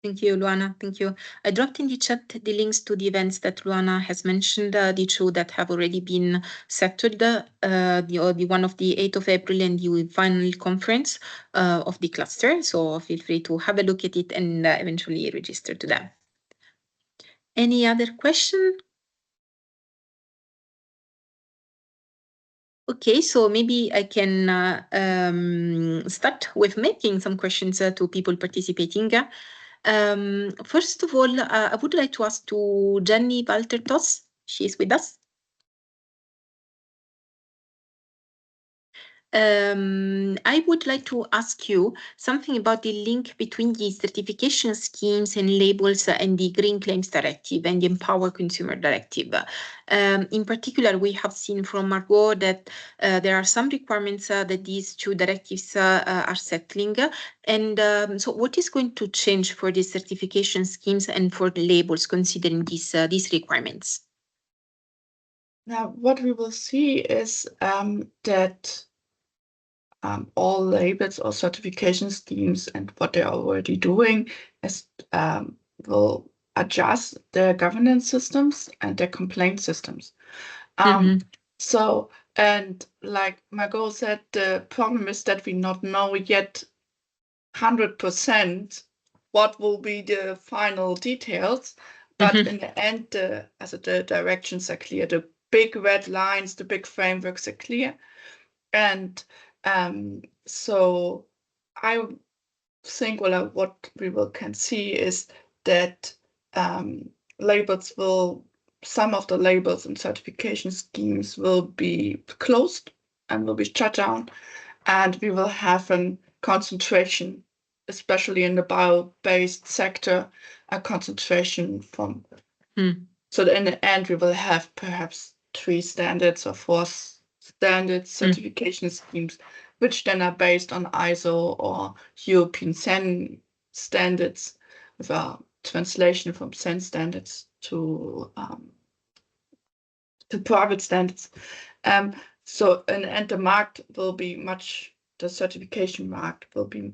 Thank you, Luana. Thank you. I dropped in the chat the links to the events that Luana has mentioned, the 2 that have already been settled, the one of the 8th of April and the final conference of the cluster. So feel free to have a look at it and eventually register to them. Any other question? Okay, so maybe I can start with making some questions to people participating. First of all, I would like to ask to Jenny Walter-Toss. She's with us. I would like to ask you something about the link between the certification schemes and labels and the Green Claims Directive and the Empower Consumer Directive. In particular, we have seen from Margot that there are some requirements that these two directives are settling. And so what is going to change for the certification schemes and for the labels considering these requirements? Now, what we will see is that all labels or certification schemes and what they're already doing is will adjust their governance systems and their complaint systems. So, and like Margot said, the problem is that we not know yet 100% what will be the final details, but in the end, as the directions are clear, the big red lines, the big frameworks are clear. And so I think, well, what we can see is that labels will, some of the labels and certification schemes will be closed and will be shut down, and we will have a concentration, especially in the bio-based sector, a concentration from. So in the end, we will have perhaps 3 standards or 4 standard certification schemes, which then are based on ISO or European SEN standards, with a translation from SEN standards to private standards. So in the end, the market will be the certification market will be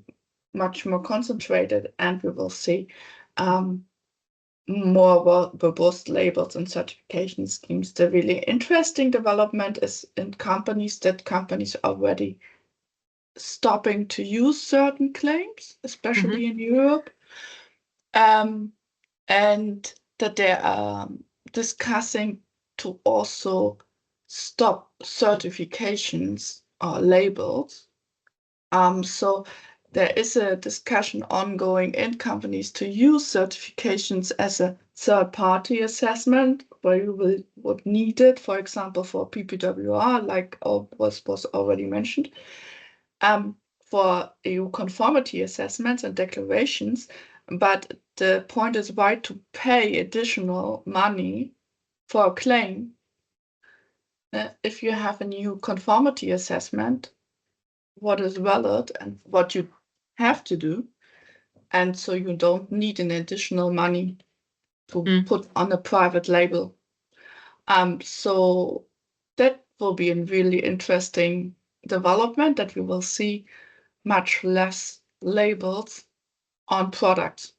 much more concentrated, and we will see more robust labels and certification schemes. The really interesting development is in companies already stopping to use certain claims, especially in Europe, and that they are discussing to also stop certifications or labels. So there is a discussion ongoing in companies to use certifications as a third-party assessment, where you would need it, for example, for PPWR, like was already mentioned, for EU conformity assessments and declarations. But the point is, why to pay additional money for a claim if you have a new conformity assessment, what is valid and what you have to do, and so you don't need an additional money to put on a private label. So that will be a really interesting development, that we will see much less labels on products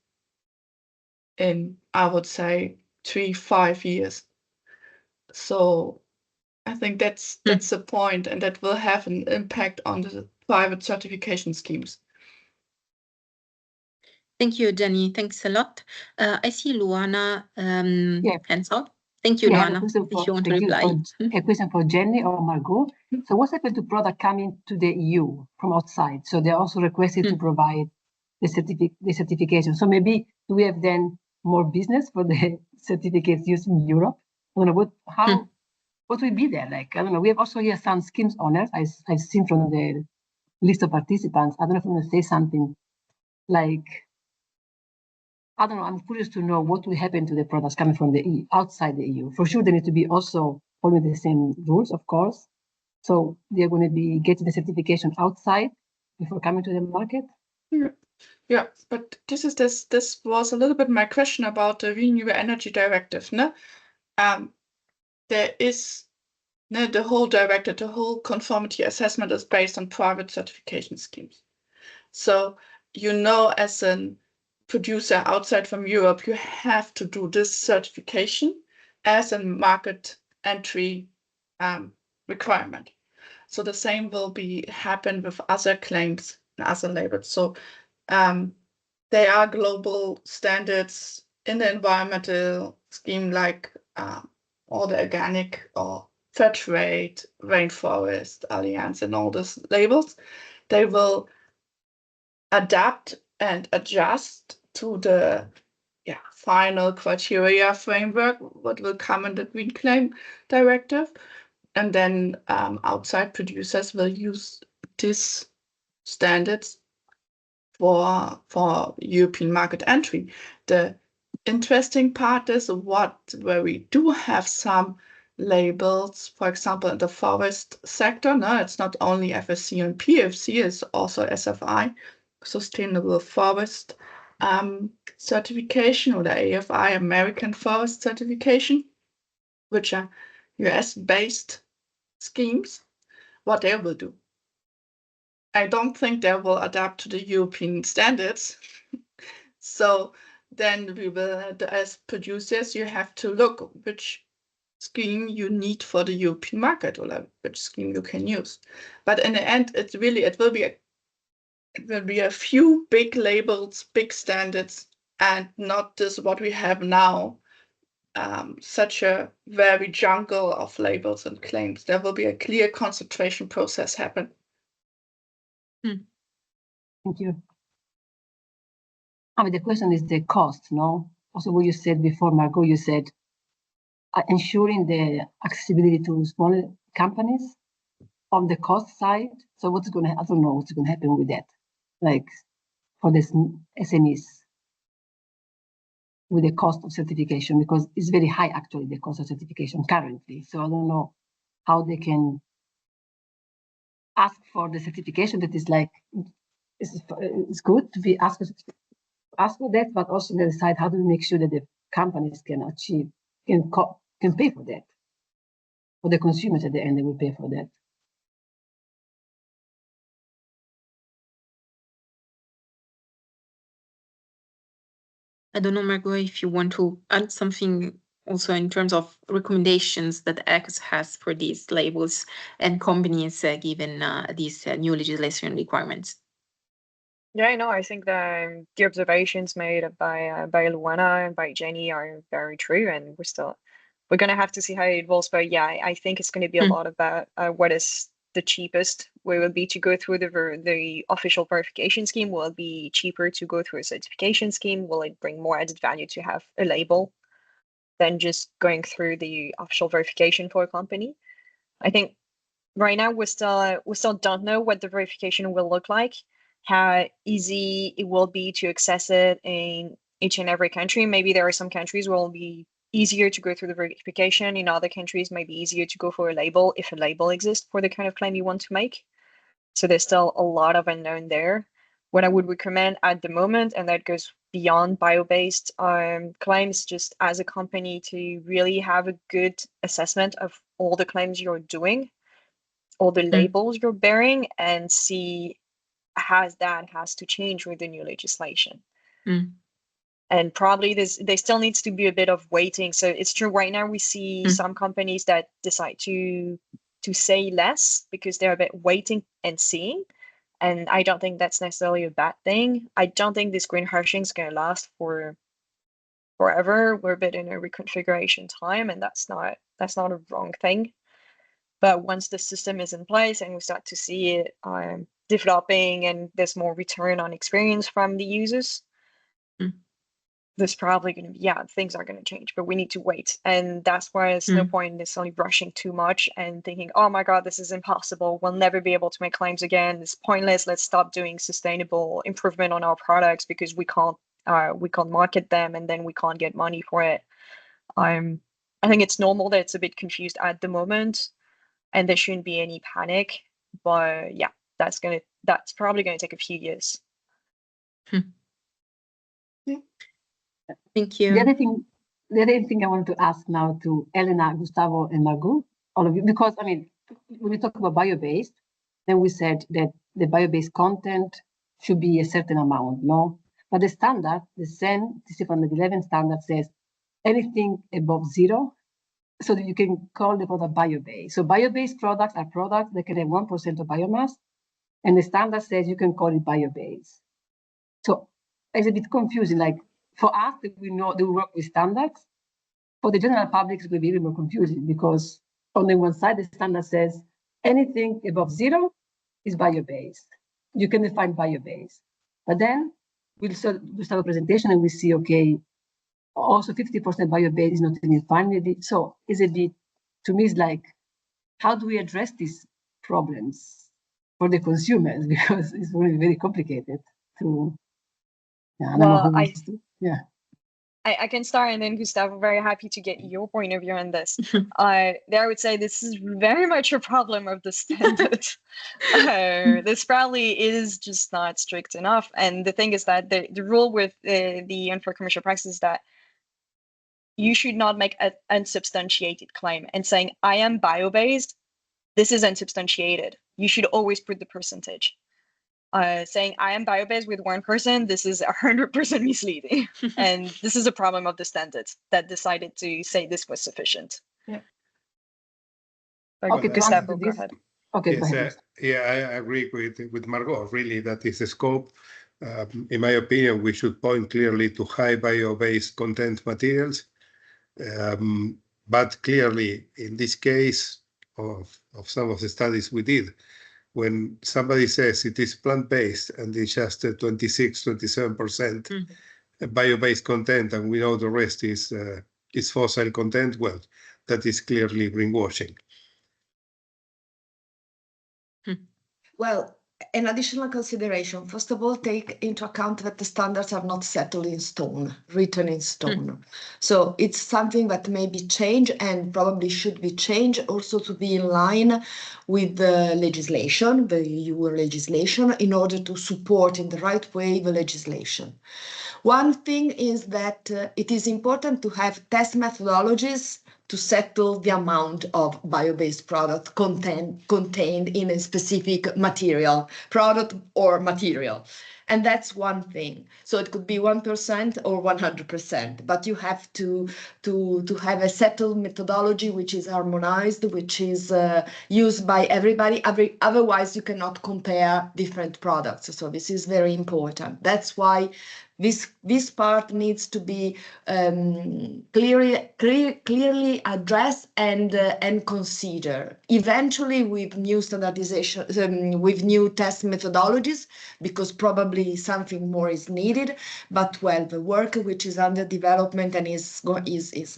in, I would say, 3-5 years. So I think that's the point, and that will have an impact on the private certification schemes. Thank you, Jenny. Thanks a lot. I see Luana hands up. Thank you, Luana. If you want to reply. A question for Jenny or Margot. So what's happened to product coming to the EU from outside? So they're also requested to provide the certification. So maybe do we have then more business for the certificates used in Europe? I don't know what will be there? Like, I don't know. We have also here some schemes owners. I've seen from the list of participants. I don't know if you want to say something like, I don't know, I'm curious to know what will happen to the products coming from the EU, outside the EU. For sure, they need to be also following the same rules, of course. So they're going to be getting the certification outside before coming to the market. Yeah, but this was a little bit my question about the Renewable Energy Directive. No? There is the whole directive, the whole conformity assessment is based on private certification schemes. So, as a producer outside from Europe, you have to do this certification as a market entry requirement. So the same will happen with other claims and other labels. So there are global standards in the environmental scheme, like all the organic or fair trade, rainforest alliance, and all these labels. They will adapt and adjust to the final criteria framework, what will come in the Green Claim Directive. And then outside producers will use these standards for European market entry. The interesting part is where we do have some labels, for example, in the forest sector. No, it's not only FSC and PFC, it's also SFI, Sustainable Forest certification, or the AFI, American Forest certification, which are US-based schemes. What they will do, I don't think they will adapt to the European standards. So then we will, as producers, you have to look which scheme you need for the European market, or which scheme you can use. But in the end, it will be a few big labels, big standards, and not this what we have now, such a very jungle of labels and claims. There will be a clear concentration process happen. Thank you. I mean, the question is the cost, no? Also, what you said before, Margot, you said ensuring the accessibility to small companies on the cost side. So what's going to, I don't know what's going to happen with that, like for the SMEs, with the cost of certification, because it's very high, actually, the cost of certification currently. So I don't know how they can ask for the certification that is like, it's good to be asked for that, but also on the other side, how do we make sure that the companies can achieve, can pay for that? For the consumers at the end, they will pay for that. I don't know, Margot, if you want to add something also in terms of recommendations that ECHS has for these labels and companies given these new legislation requirements. Yeah, no, I think the observations made by Luana and by Jenny are very true, and we're going to have to see how it evolves. But yeah, I think it's going to be a lot about what is the cheapest way will be to go through the official verification scheme. Will it be cheaper to go through a certification scheme? Will it bring more added value to have a label than just going through the official verification for a company? I think right now we still don't know what the verification will look like, how easy it will be to access it in each and every country. Maybe there are some countries where it will be easier to go through the verification. In other countries, might be easier to go for a label if a label exists for the kind of claim you want to make. So there's still a lot of unknown there. What I would recommend at the moment, and that goes beyond bio-based claims, just as a company to really have a good assessment of all the claims you're doing, all the labels you're bearing, and see how that has to change with the new legislation. And probably there still needs to be a bit of waiting. So it's true, right now we see some companies that decide to say less because they're a bit waiting and seeing. And I don't think that's necessarily a bad thing. I don't think this greenwashing is going to last for forever. We're a bit in a reconfiguration time, and that's not a wrong thing. But once the system is in place and we start to see it developing and there's more return on experience from the users, there's probably going to be, things are going to change, but we need to wait. And that's why there's no point in necessarily rushing too much and thinking, oh my God, this is impossible. We'll never be able to make claims again. It's pointless. Let's stop doing sustainable improvement on our products because we can't market them and then we can't get money for it. I think it's normal that it's a bit confused at the moment, and there shouldn't be any panic. But yeah, that's probably going to take a few years. Thank you. The other thing I wanted to ask now to Elena, Gustavo, and Margot, all of you, because I mean, when we talk about bio-based, then we said that the bio-based content should be a certain amount, no? But the standard, the CEN TC111 standard says anything above 0, so that you can call the product bio-based. So bio-based products are products that can have 1% of biomass, and the standard says you can call it bio-based. So it's a bit confusing, like, for us, that we know that we work with standards. For the general public, it will be even more confusing because on the one side, the standard says anything above 0 is bio-based. You can define bio-based. But then we'll start a presentation and we see, okay, also 50% bio-based is not defined. So it's a bit, to me, it's like, how do we address these problems? for the consumers, because it's really very complicated to. Yeah, Well, I can start, and then Gustavo, very happy to get your point of view on this. There I would say this is very much a problem of the standard. This probably is just not strict enough. And the thing is that the rule with the Unfair Commercial Practice is that you should not make an unsubstantiated claim. And saying, I am bio-based, this is unsubstantiated. You should always put the percentage. Saying I am bio-based with 1%, this is 100% misleading. And this is a problem of the standards that decided to say this was sufficient. Yeah. Okay, Gustavo, go ahead. Okay, yes, go ahead. yeah, I agree with Margot. Really, that is the scope. In my opinion, we should point clearly to high bio-based content materials. But clearly, in this case of some of the studies we did, when somebody says it is plant-based and it's just 26, 27% bio-based content, and we know the rest is fossil content, well, that is clearly greenwashing. Well, an additional consideration, first of all, take into account that the standards are not settled in stone, written in stone. So it's something that may be changed and probably should be changed also to be in line with the legislation, the EU legislation, in order to support in the right way the legislation. One thing is that it is important to have test methodologies to settle the amount of bio-based product contained in a specific material, product or material. And that's one thing. So it could be 1% or 100%, but you have to have a settled methodology which is harmonized, which is used by everybody. Otherwise, you cannot compare different products. So this is very important. That's why this part needs to be clearly addressed and considered. Eventually, with new standardization, with new test methodologies, because probably something more is needed. But well, the work which is under development and is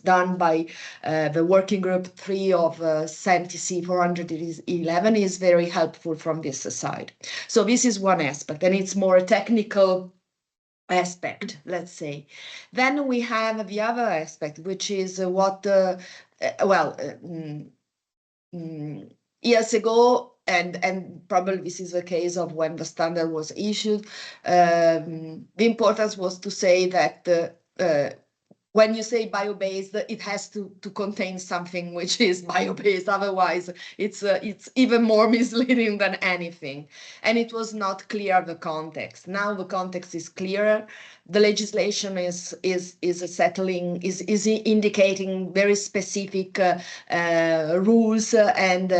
done by the working group 3 of STAR4BBS is very helpful from this side. So this is one aspect, and it's more a technical aspect, let's say. Then we have the other aspect, which is what years ago, and probably this is the case of when the standard was issued, the importance was to say that when you say bio-based, it has to contain something which is bio-based. Otherwise, it's even more misleading than anything. And it was not clear the context. Now the context is clearer. The legislation is indicating very specific rules and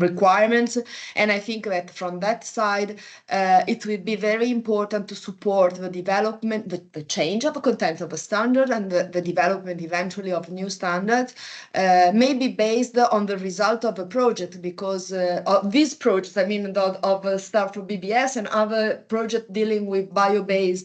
requirements. And I think that from that side, it will be very important to support the development, the change of the content of a standard and the development eventually of new standards, maybe based on the result of a project, because of these projects, I mean, of STAR4BBS and other projects dealing with bio-based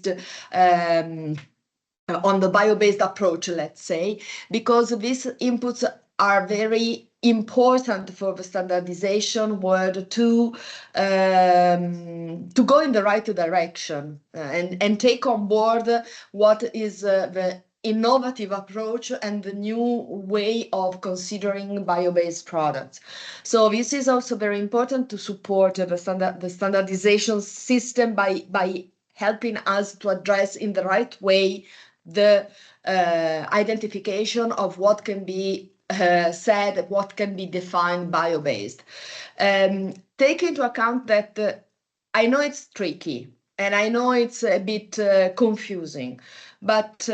on the bio-based approach, let's say, because these inputs are very important for the standardization world to go in the right direction and take on board what is the innovative approach and the new way of considering bio-based products. So this is also very important to support the standardization system by helping us to address in the right way the identification of what can be said, what can be defined bio-based. Take into account that I know it's tricky and I know it's a bit confusing, but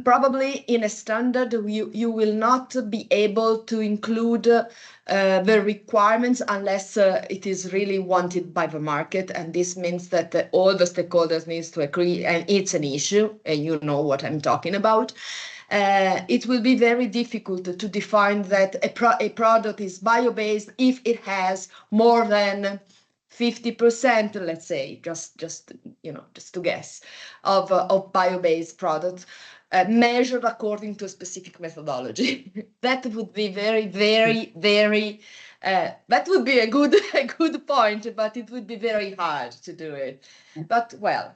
probably in a standard you will not be able to include the requirements unless it is really wanted by the market, and this means that all the stakeholders needs to agree, and it's an issue, and you know what I'm talking about. It will be very difficult to define that a product is bio-based if it has more than 50%, let's say, just to guess, of bio-based products. measured according to a specific methodology. That would be very, very, very, that would be a good point, but it would be very hard to do it. But well,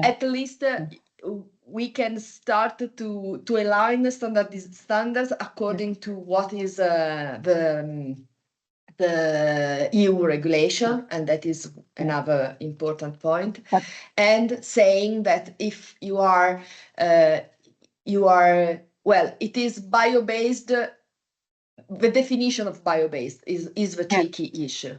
at least we can start to align the standards according to what is the EU regulation, and that is another important point. And saying that if you are, well, it is bio-based. The definition of bio-based is the tricky issue.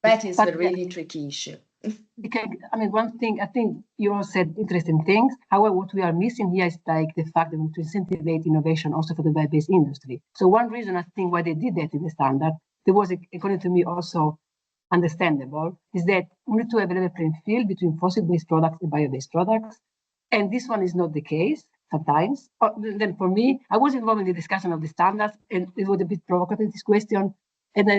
That is the really tricky issue. Okay, I mean, one thing, I think you all said interesting things. However, what we are missing here is like the fact that we need to incentivize innovation also for the bio-based industry. So one reason I think why they did that in the standard, there was, according to me, also understandable, is that we need to have a level playing field between fossil-based products and bio-based products. And this one is not the case sometimes. Then for me, I was involved in the discussion of the standards, and it was a bit provocative, this question. And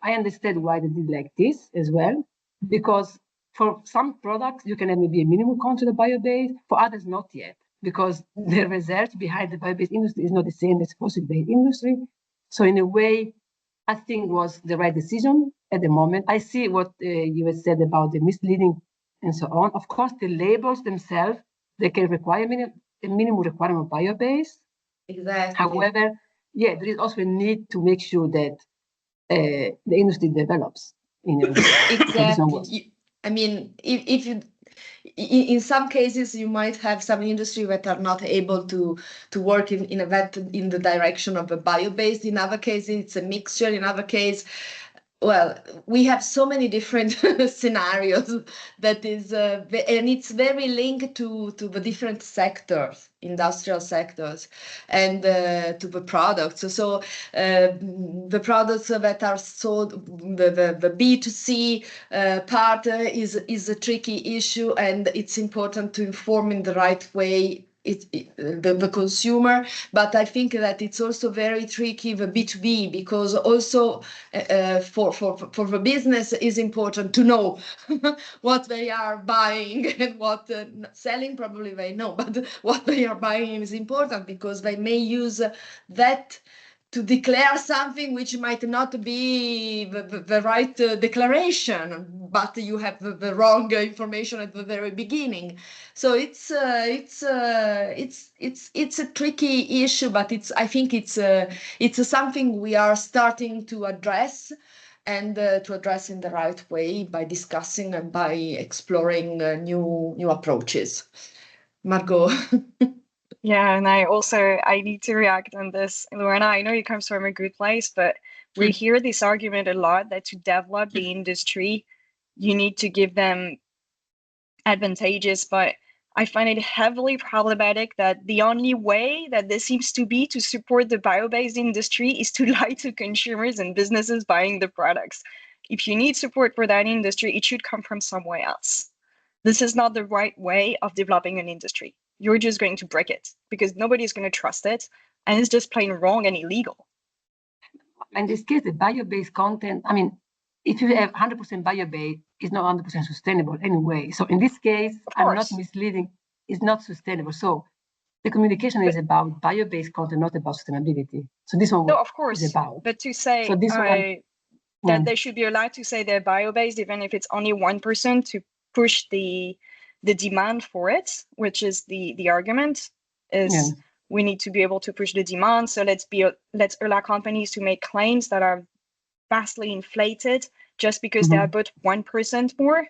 I understand why they did like this as well, because for some products, you can have maybe a minimum content of bio-based, for others not yet, because the research behind the bio-based industry is not the same as fossil-based industry. So in a way, I think was the right decision at the moment. I see what you had said about the misleading and so on. Of course, the labels themselves, they can require a minimum requirement of bio-based. Exactly. However, there is also a need to make sure that the industry develops. Exactly. I mean, if you, in some cases, you might have some industry that are not able to work in the direction of a bio-based. In other cases, it's a mixture. In other case, well, we have so many different scenarios that is, and it's very linked to the different sectors, industrial sectors, and to the products. So the products that are sold, the B2C part is a tricky issue, and it's important to inform in the right way the consumer. But I think that it's also very tricky, the B2B, because also for the business is important to know what they are buying and what selling, probably they know, but what they are buying is important, because they may use that to declare something which might not be the right declaration, but you have the wrong information at the very beginning. So it's a tricky issue, but I think it's something we are starting to address, and to address in the right way by discussing and by exploring new approaches. Margot. Yeah, and I need to react on this. Lorena, I know you come from a good place, but we hear this argument a lot that to develop the industry, you need to give them advantages, but I find it heavily problematic that the only way that this seems to be to support the bio-based industry is to lie to consumers and businesses buying the products. If you need support for that industry, it should come from somewhere else. This is not the right way of developing an industry. You're just going to break it because nobody's going to trust it, and it's just plain wrong and illegal. In this case, the bio-based content, I mean, if you have 100% bio-based, it's not 100% sustainable anyway. So in this case, I'm not misleading, it's not sustainable. So the communication is about bio-based content, not about sustainability. So this one is about. But to say that they should be allowed to say they're bio-based, even if it's only 1%, to push the demand for it, which is the argument, is we need to be able to push the demand. So let's allow companies to make claims that are vastly inflated just because they are about 1% more.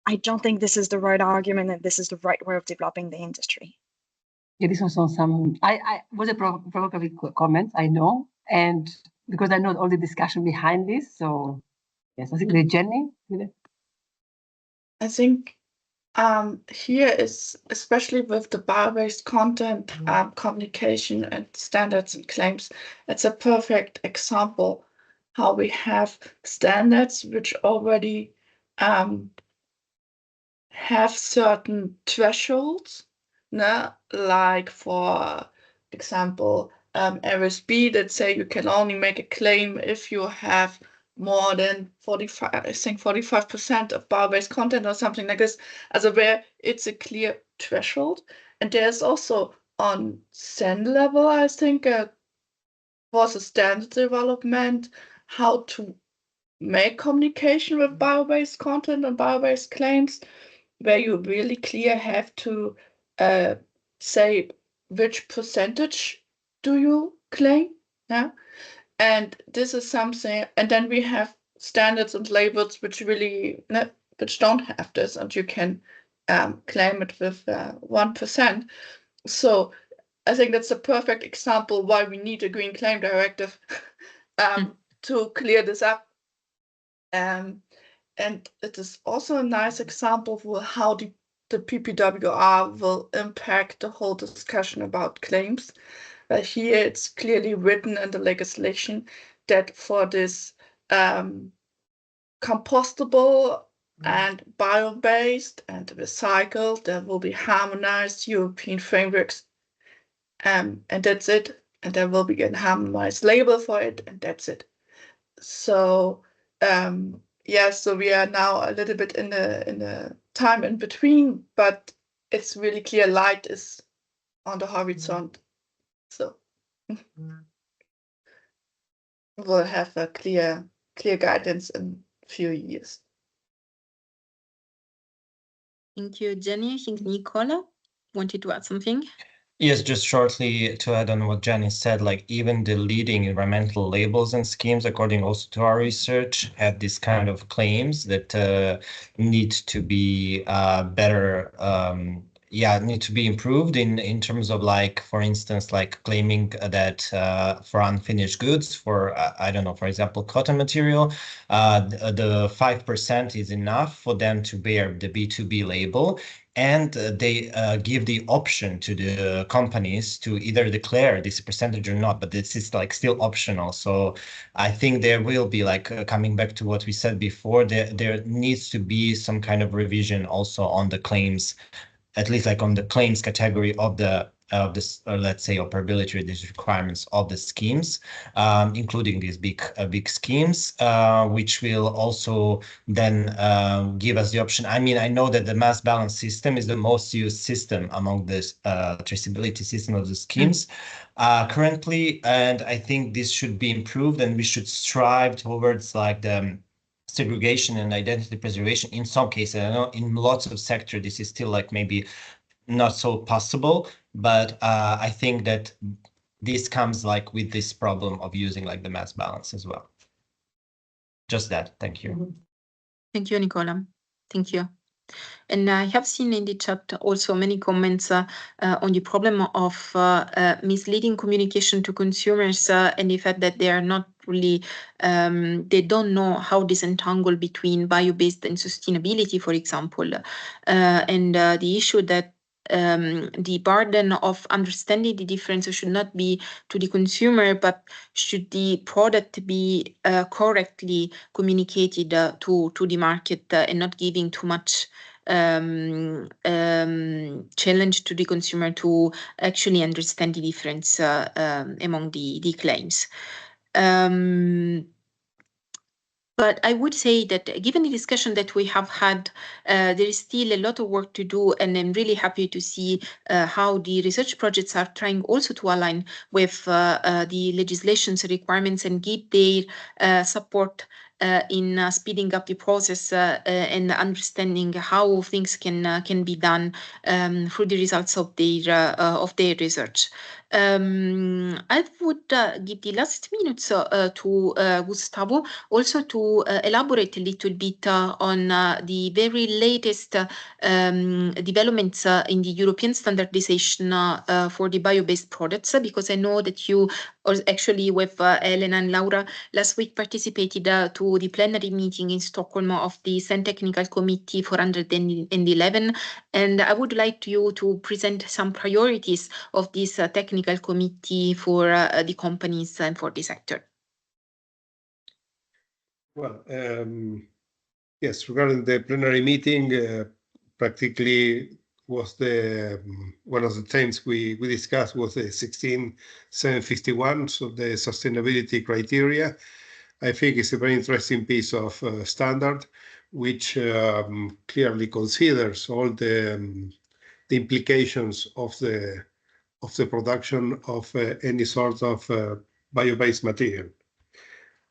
I don't think this is the right argument, and this is the right way of developing the industry. Yeah, this was on I was a provocative comment, I know, and because I know all the discussion behind this. So yes, I think Jenny. I think here is, especially with the bio-based content communication and standards and claims, it's a perfect example how we have standards which already have certain thresholds, like for example, RSB that say you can only make a claim if you have more than 45% of bio-based content or something like this, as where it's a clear threshold. And there's also on SEN level, I think, was a standard development, how to make communication with bio-based content and bio-based claims, where you really clear have to say which percentage do you claim, yeah? And this is something, and then we have standards and labels which really, which don't have this, and you can claim it with 1%. So I think that's a perfect example why we need a green claim directive to clear this up. And it is also a nice example of how the PPWR will impact the whole discussion about claims. Here it's clearly written in the legislation that for this compostable and bio-based and recycled, there will be harmonized European frameworks, and that's it. And there will be a harmonized label for it, and that's it. So yeah, so we are now a little bit in the time in between, but it's really clear light is on the horizon. So we'll have a clear guidance in a few years. Thank you, Jenny. I think Nicola wanted to add something. Yes, just shortly to add on what Jenny said, like even the leading environmental labels and schemes, according also to our research, have this kind of claims that need to be better, need to be improved in terms of, like, for instance, like claiming that for unfinished goods, for I don't know, for example, cotton material, the 5% is enough for them to bear the B2B label. And they give the option to the companies to either declare this percentage or not, but this is like still optional. So I think there will be, like, coming back to what we said before, there needs to be some kind of revision also on the claims, at least like on the claims category of this, let's say, operability, these requirements of the schemes, including these big schemes, which will also then give us the option. I mean, I know that the mass balance system is the most used system among this traceability system of the schemes currently, and I think this should be improved, and we should strive towards, like, the segregation and identity preservation in some cases. I know in lots of sectors this is still, like, maybe not so possible, but I think that this comes, like, with this problem of using, like, the mass balance as well. Just that. Thank you. Thank you, Nicola. Thank you. And I have seen in the chat also many comments on the problem of misleading communication to consumers and the fact that they are not really, they don't know how disentangle between bio-based and sustainability, for example, and the issue that the burden of understanding the difference should not be to the consumer, but should the product be correctly communicated to the market and not giving too much challenge to the consumer to actually understand the difference among the claims. But I would say that given the discussion that we have had, there is still a lot of work to do, and I'm really happy to see how the research projects are trying also to align with the legislation's requirements and give their support in speeding up the process and understanding how things can be done through the results of their research. I would give the last minutes to Gustavo also to elaborate a little bit on the very latest developments in the European standardization for the bio-based products, because I know that you, or actually with Elena and Laura, last week participated to the plenary meeting in Stockholm of the SEN Technical Committee 411, and I would like you to present some priorities of this technical committee for the companies and for the sector. Well, yes, regarding the plenary meeting, practically was one of the themes we discussed was the 16751, so the sustainability criteria. I think it's a very interesting piece of standard, which clearly considers all the implications of the the production of any sort of bio-based material.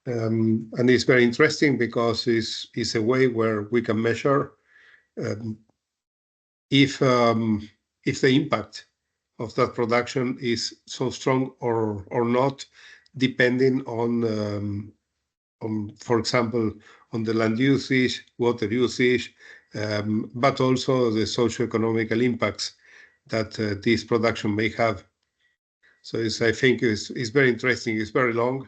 And it's very interesting because it's a way where we can measure if the impact of that production is so strong or not, depending on, for example, on the land usage, water usage, but also the socio-economical impacts that this production may have. So I think it's very interesting. It's very long,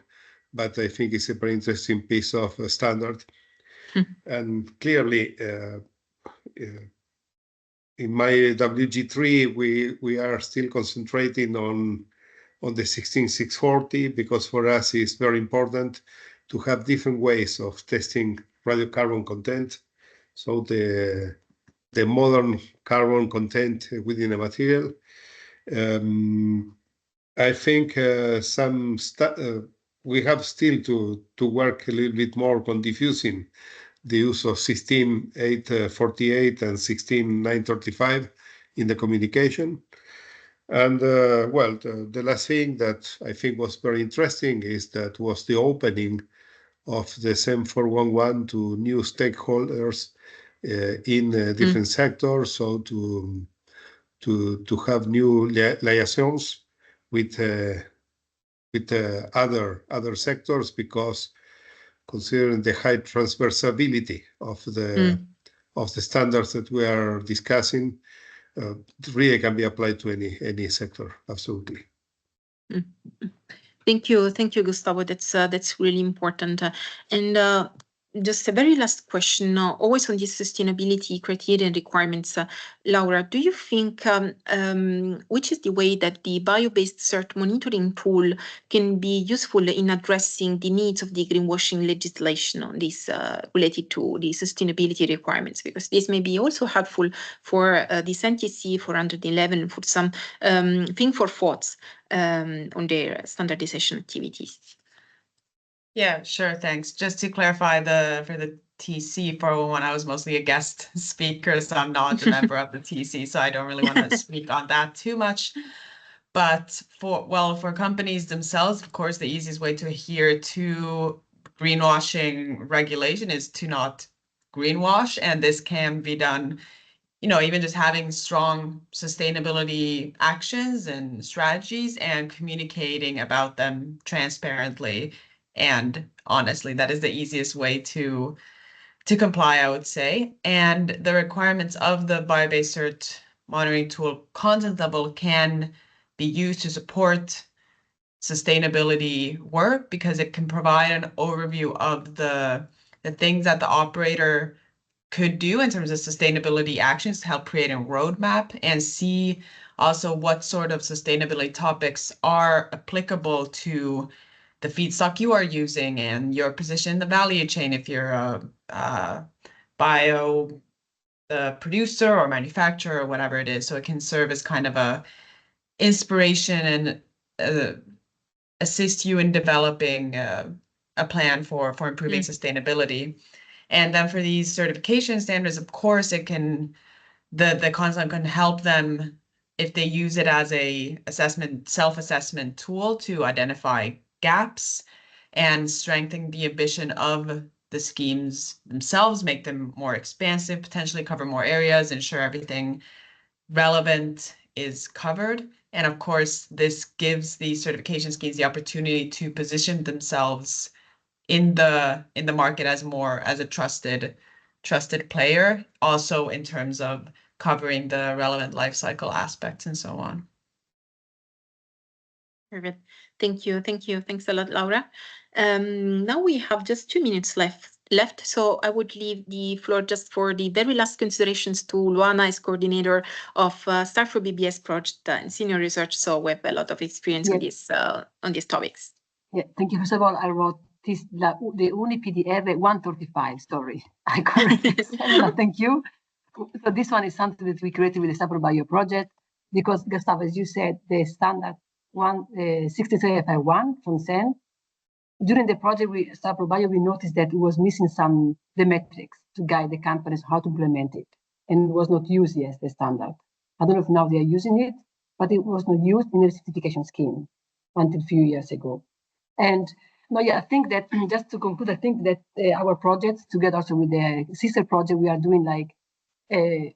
but I think it's a very interesting piece of standard. And clearly, in my WG3, we are still concentrating on the 16640 because for us it's very important to have different ways of testing radiocarbon content. So the modern carbon content within a material. I think we have still to work a little bit more on diffusing the use of 16848 and 16935 in the communication. And well, the last thing that I think was very interesting is that was the opening of the SEM 411 to new stakeholders in different sectors. So to have new liaisons with other sectors, because considering the high transversability of the standards that we are discussing, really can be applied to any sector. Absolutely. Thank you, Gustavo. That's really important. And just a very last question, always on these sustainability criteria and requirements. Laura, do you think which is the way that the bio-based cert monitoring tool can be useful in addressing the needs of the greenwashing legislation on this related to the sustainability requirements? Because this may be also helpful for the NTC 411 for some think for thoughts on their standardization activities. Yeah, sure. Thanks. Just to clarify, for the TC 401, I was mostly a guest speaker, so I'm not a member of the TC, so I don't really want to speak on that too much. But for companies themselves, of course, the easiest way to adhere to greenwashing regulation is to not greenwash, and this can be done, even just having strong sustainability actions and strategies and communicating about them transparently. And honestly, that is the easiest way to comply, I would say. And the requirements of the bio-based cert monitoring tool content level can be used to support sustainability work, because it can provide an overview of the things that the operator could do in terms of sustainability actions to help create a roadmap, and see also what sort of sustainability topics are applicable to the feedstock you are using and your position in the value chain, if you're a bio producer or manufacturer or whatever it is. So it can serve as kind of a inspiration and assist you in developing a plan for improving sustainability. And then for these certification standards, of course, it can, the content can help them if they use it as a self-assessment tool to identify gaps and strengthen the ambition of the schemes themselves, make them more expansive, potentially cover more areas, ensure everything relevant is covered. And of course, this gives the certification schemes the opportunity to position themselves in the market as a trusted player, also in terms of covering the relevant life cycle aspects and so on. Perfect. Thank you. Thanks a lot, Laura. Now we have just 2 minutes left, so I would leave the floor just for the very last considerations to Luana, as coordinator of STAR4BBS project and senior research, so we have a lot of experience on these topics. Yeah, thank you. First of all, I wrote this, the UniPDR 135, sorry, I corrected it. Thank you. So this one is something that we created with the STAR4Bio project, because Gustavo, as you said, the standard 16351 from SEN, during the project with STAR4Bio, we noticed that it was missing the metrics to guide the companies how to implement it, and it was not used yet, the standard. I don't know if now they are using it, but it was not used in the certification scheme until a few years ago. And no, yeah, I think that just to conclude, I think that our projects, together also with the sister project, we are doing like a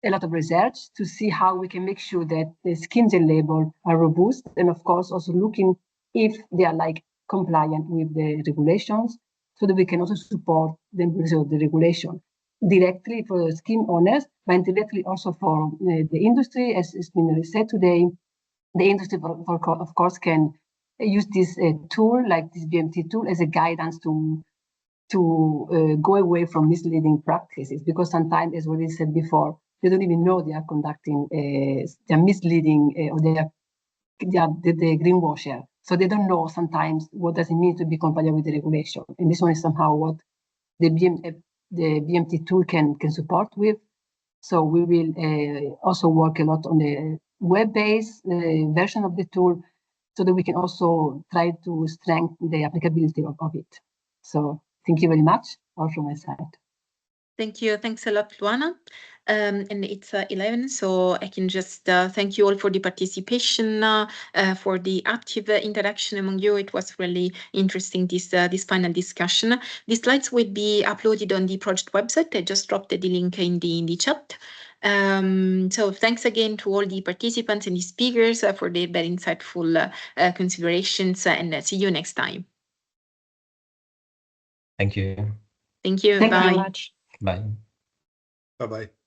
lot of research to see how we can make sure that the schemes and label are robust, and of course also looking if they are like compliant with the regulations, so that we can also support the implementation of the regulation directly for the scheme owners, but indirectly also for the industry. As has been said today, the industry of course can use this tool, like this BMT tool, as a guidance to go away from misleading practices, because sometimes, as already said before, they don't even know they are conducting, they are misleading, or they are the greenwasher. So they don't know sometimes what does it mean to be compliant with the regulation. And this one is somehow what the BMT tool can support with. So we will also work a lot on the web-based version of the tool, so that we can also try to strengthen the applicability of it. So thank you very much, all from my side. Thank you. Thanks a lot, Luana. And it's 11, so I can just thank you all for the participation, for the active interaction among you. It was really interesting, this panel discussion. The slides will be uploaded on the project website. I just dropped the link in the chat. So thanks again to all the participants and the speakers for their very insightful considerations, and see you next time. Thank you. Thank you. Thank you Bye. very much. Bye. Bye-bye.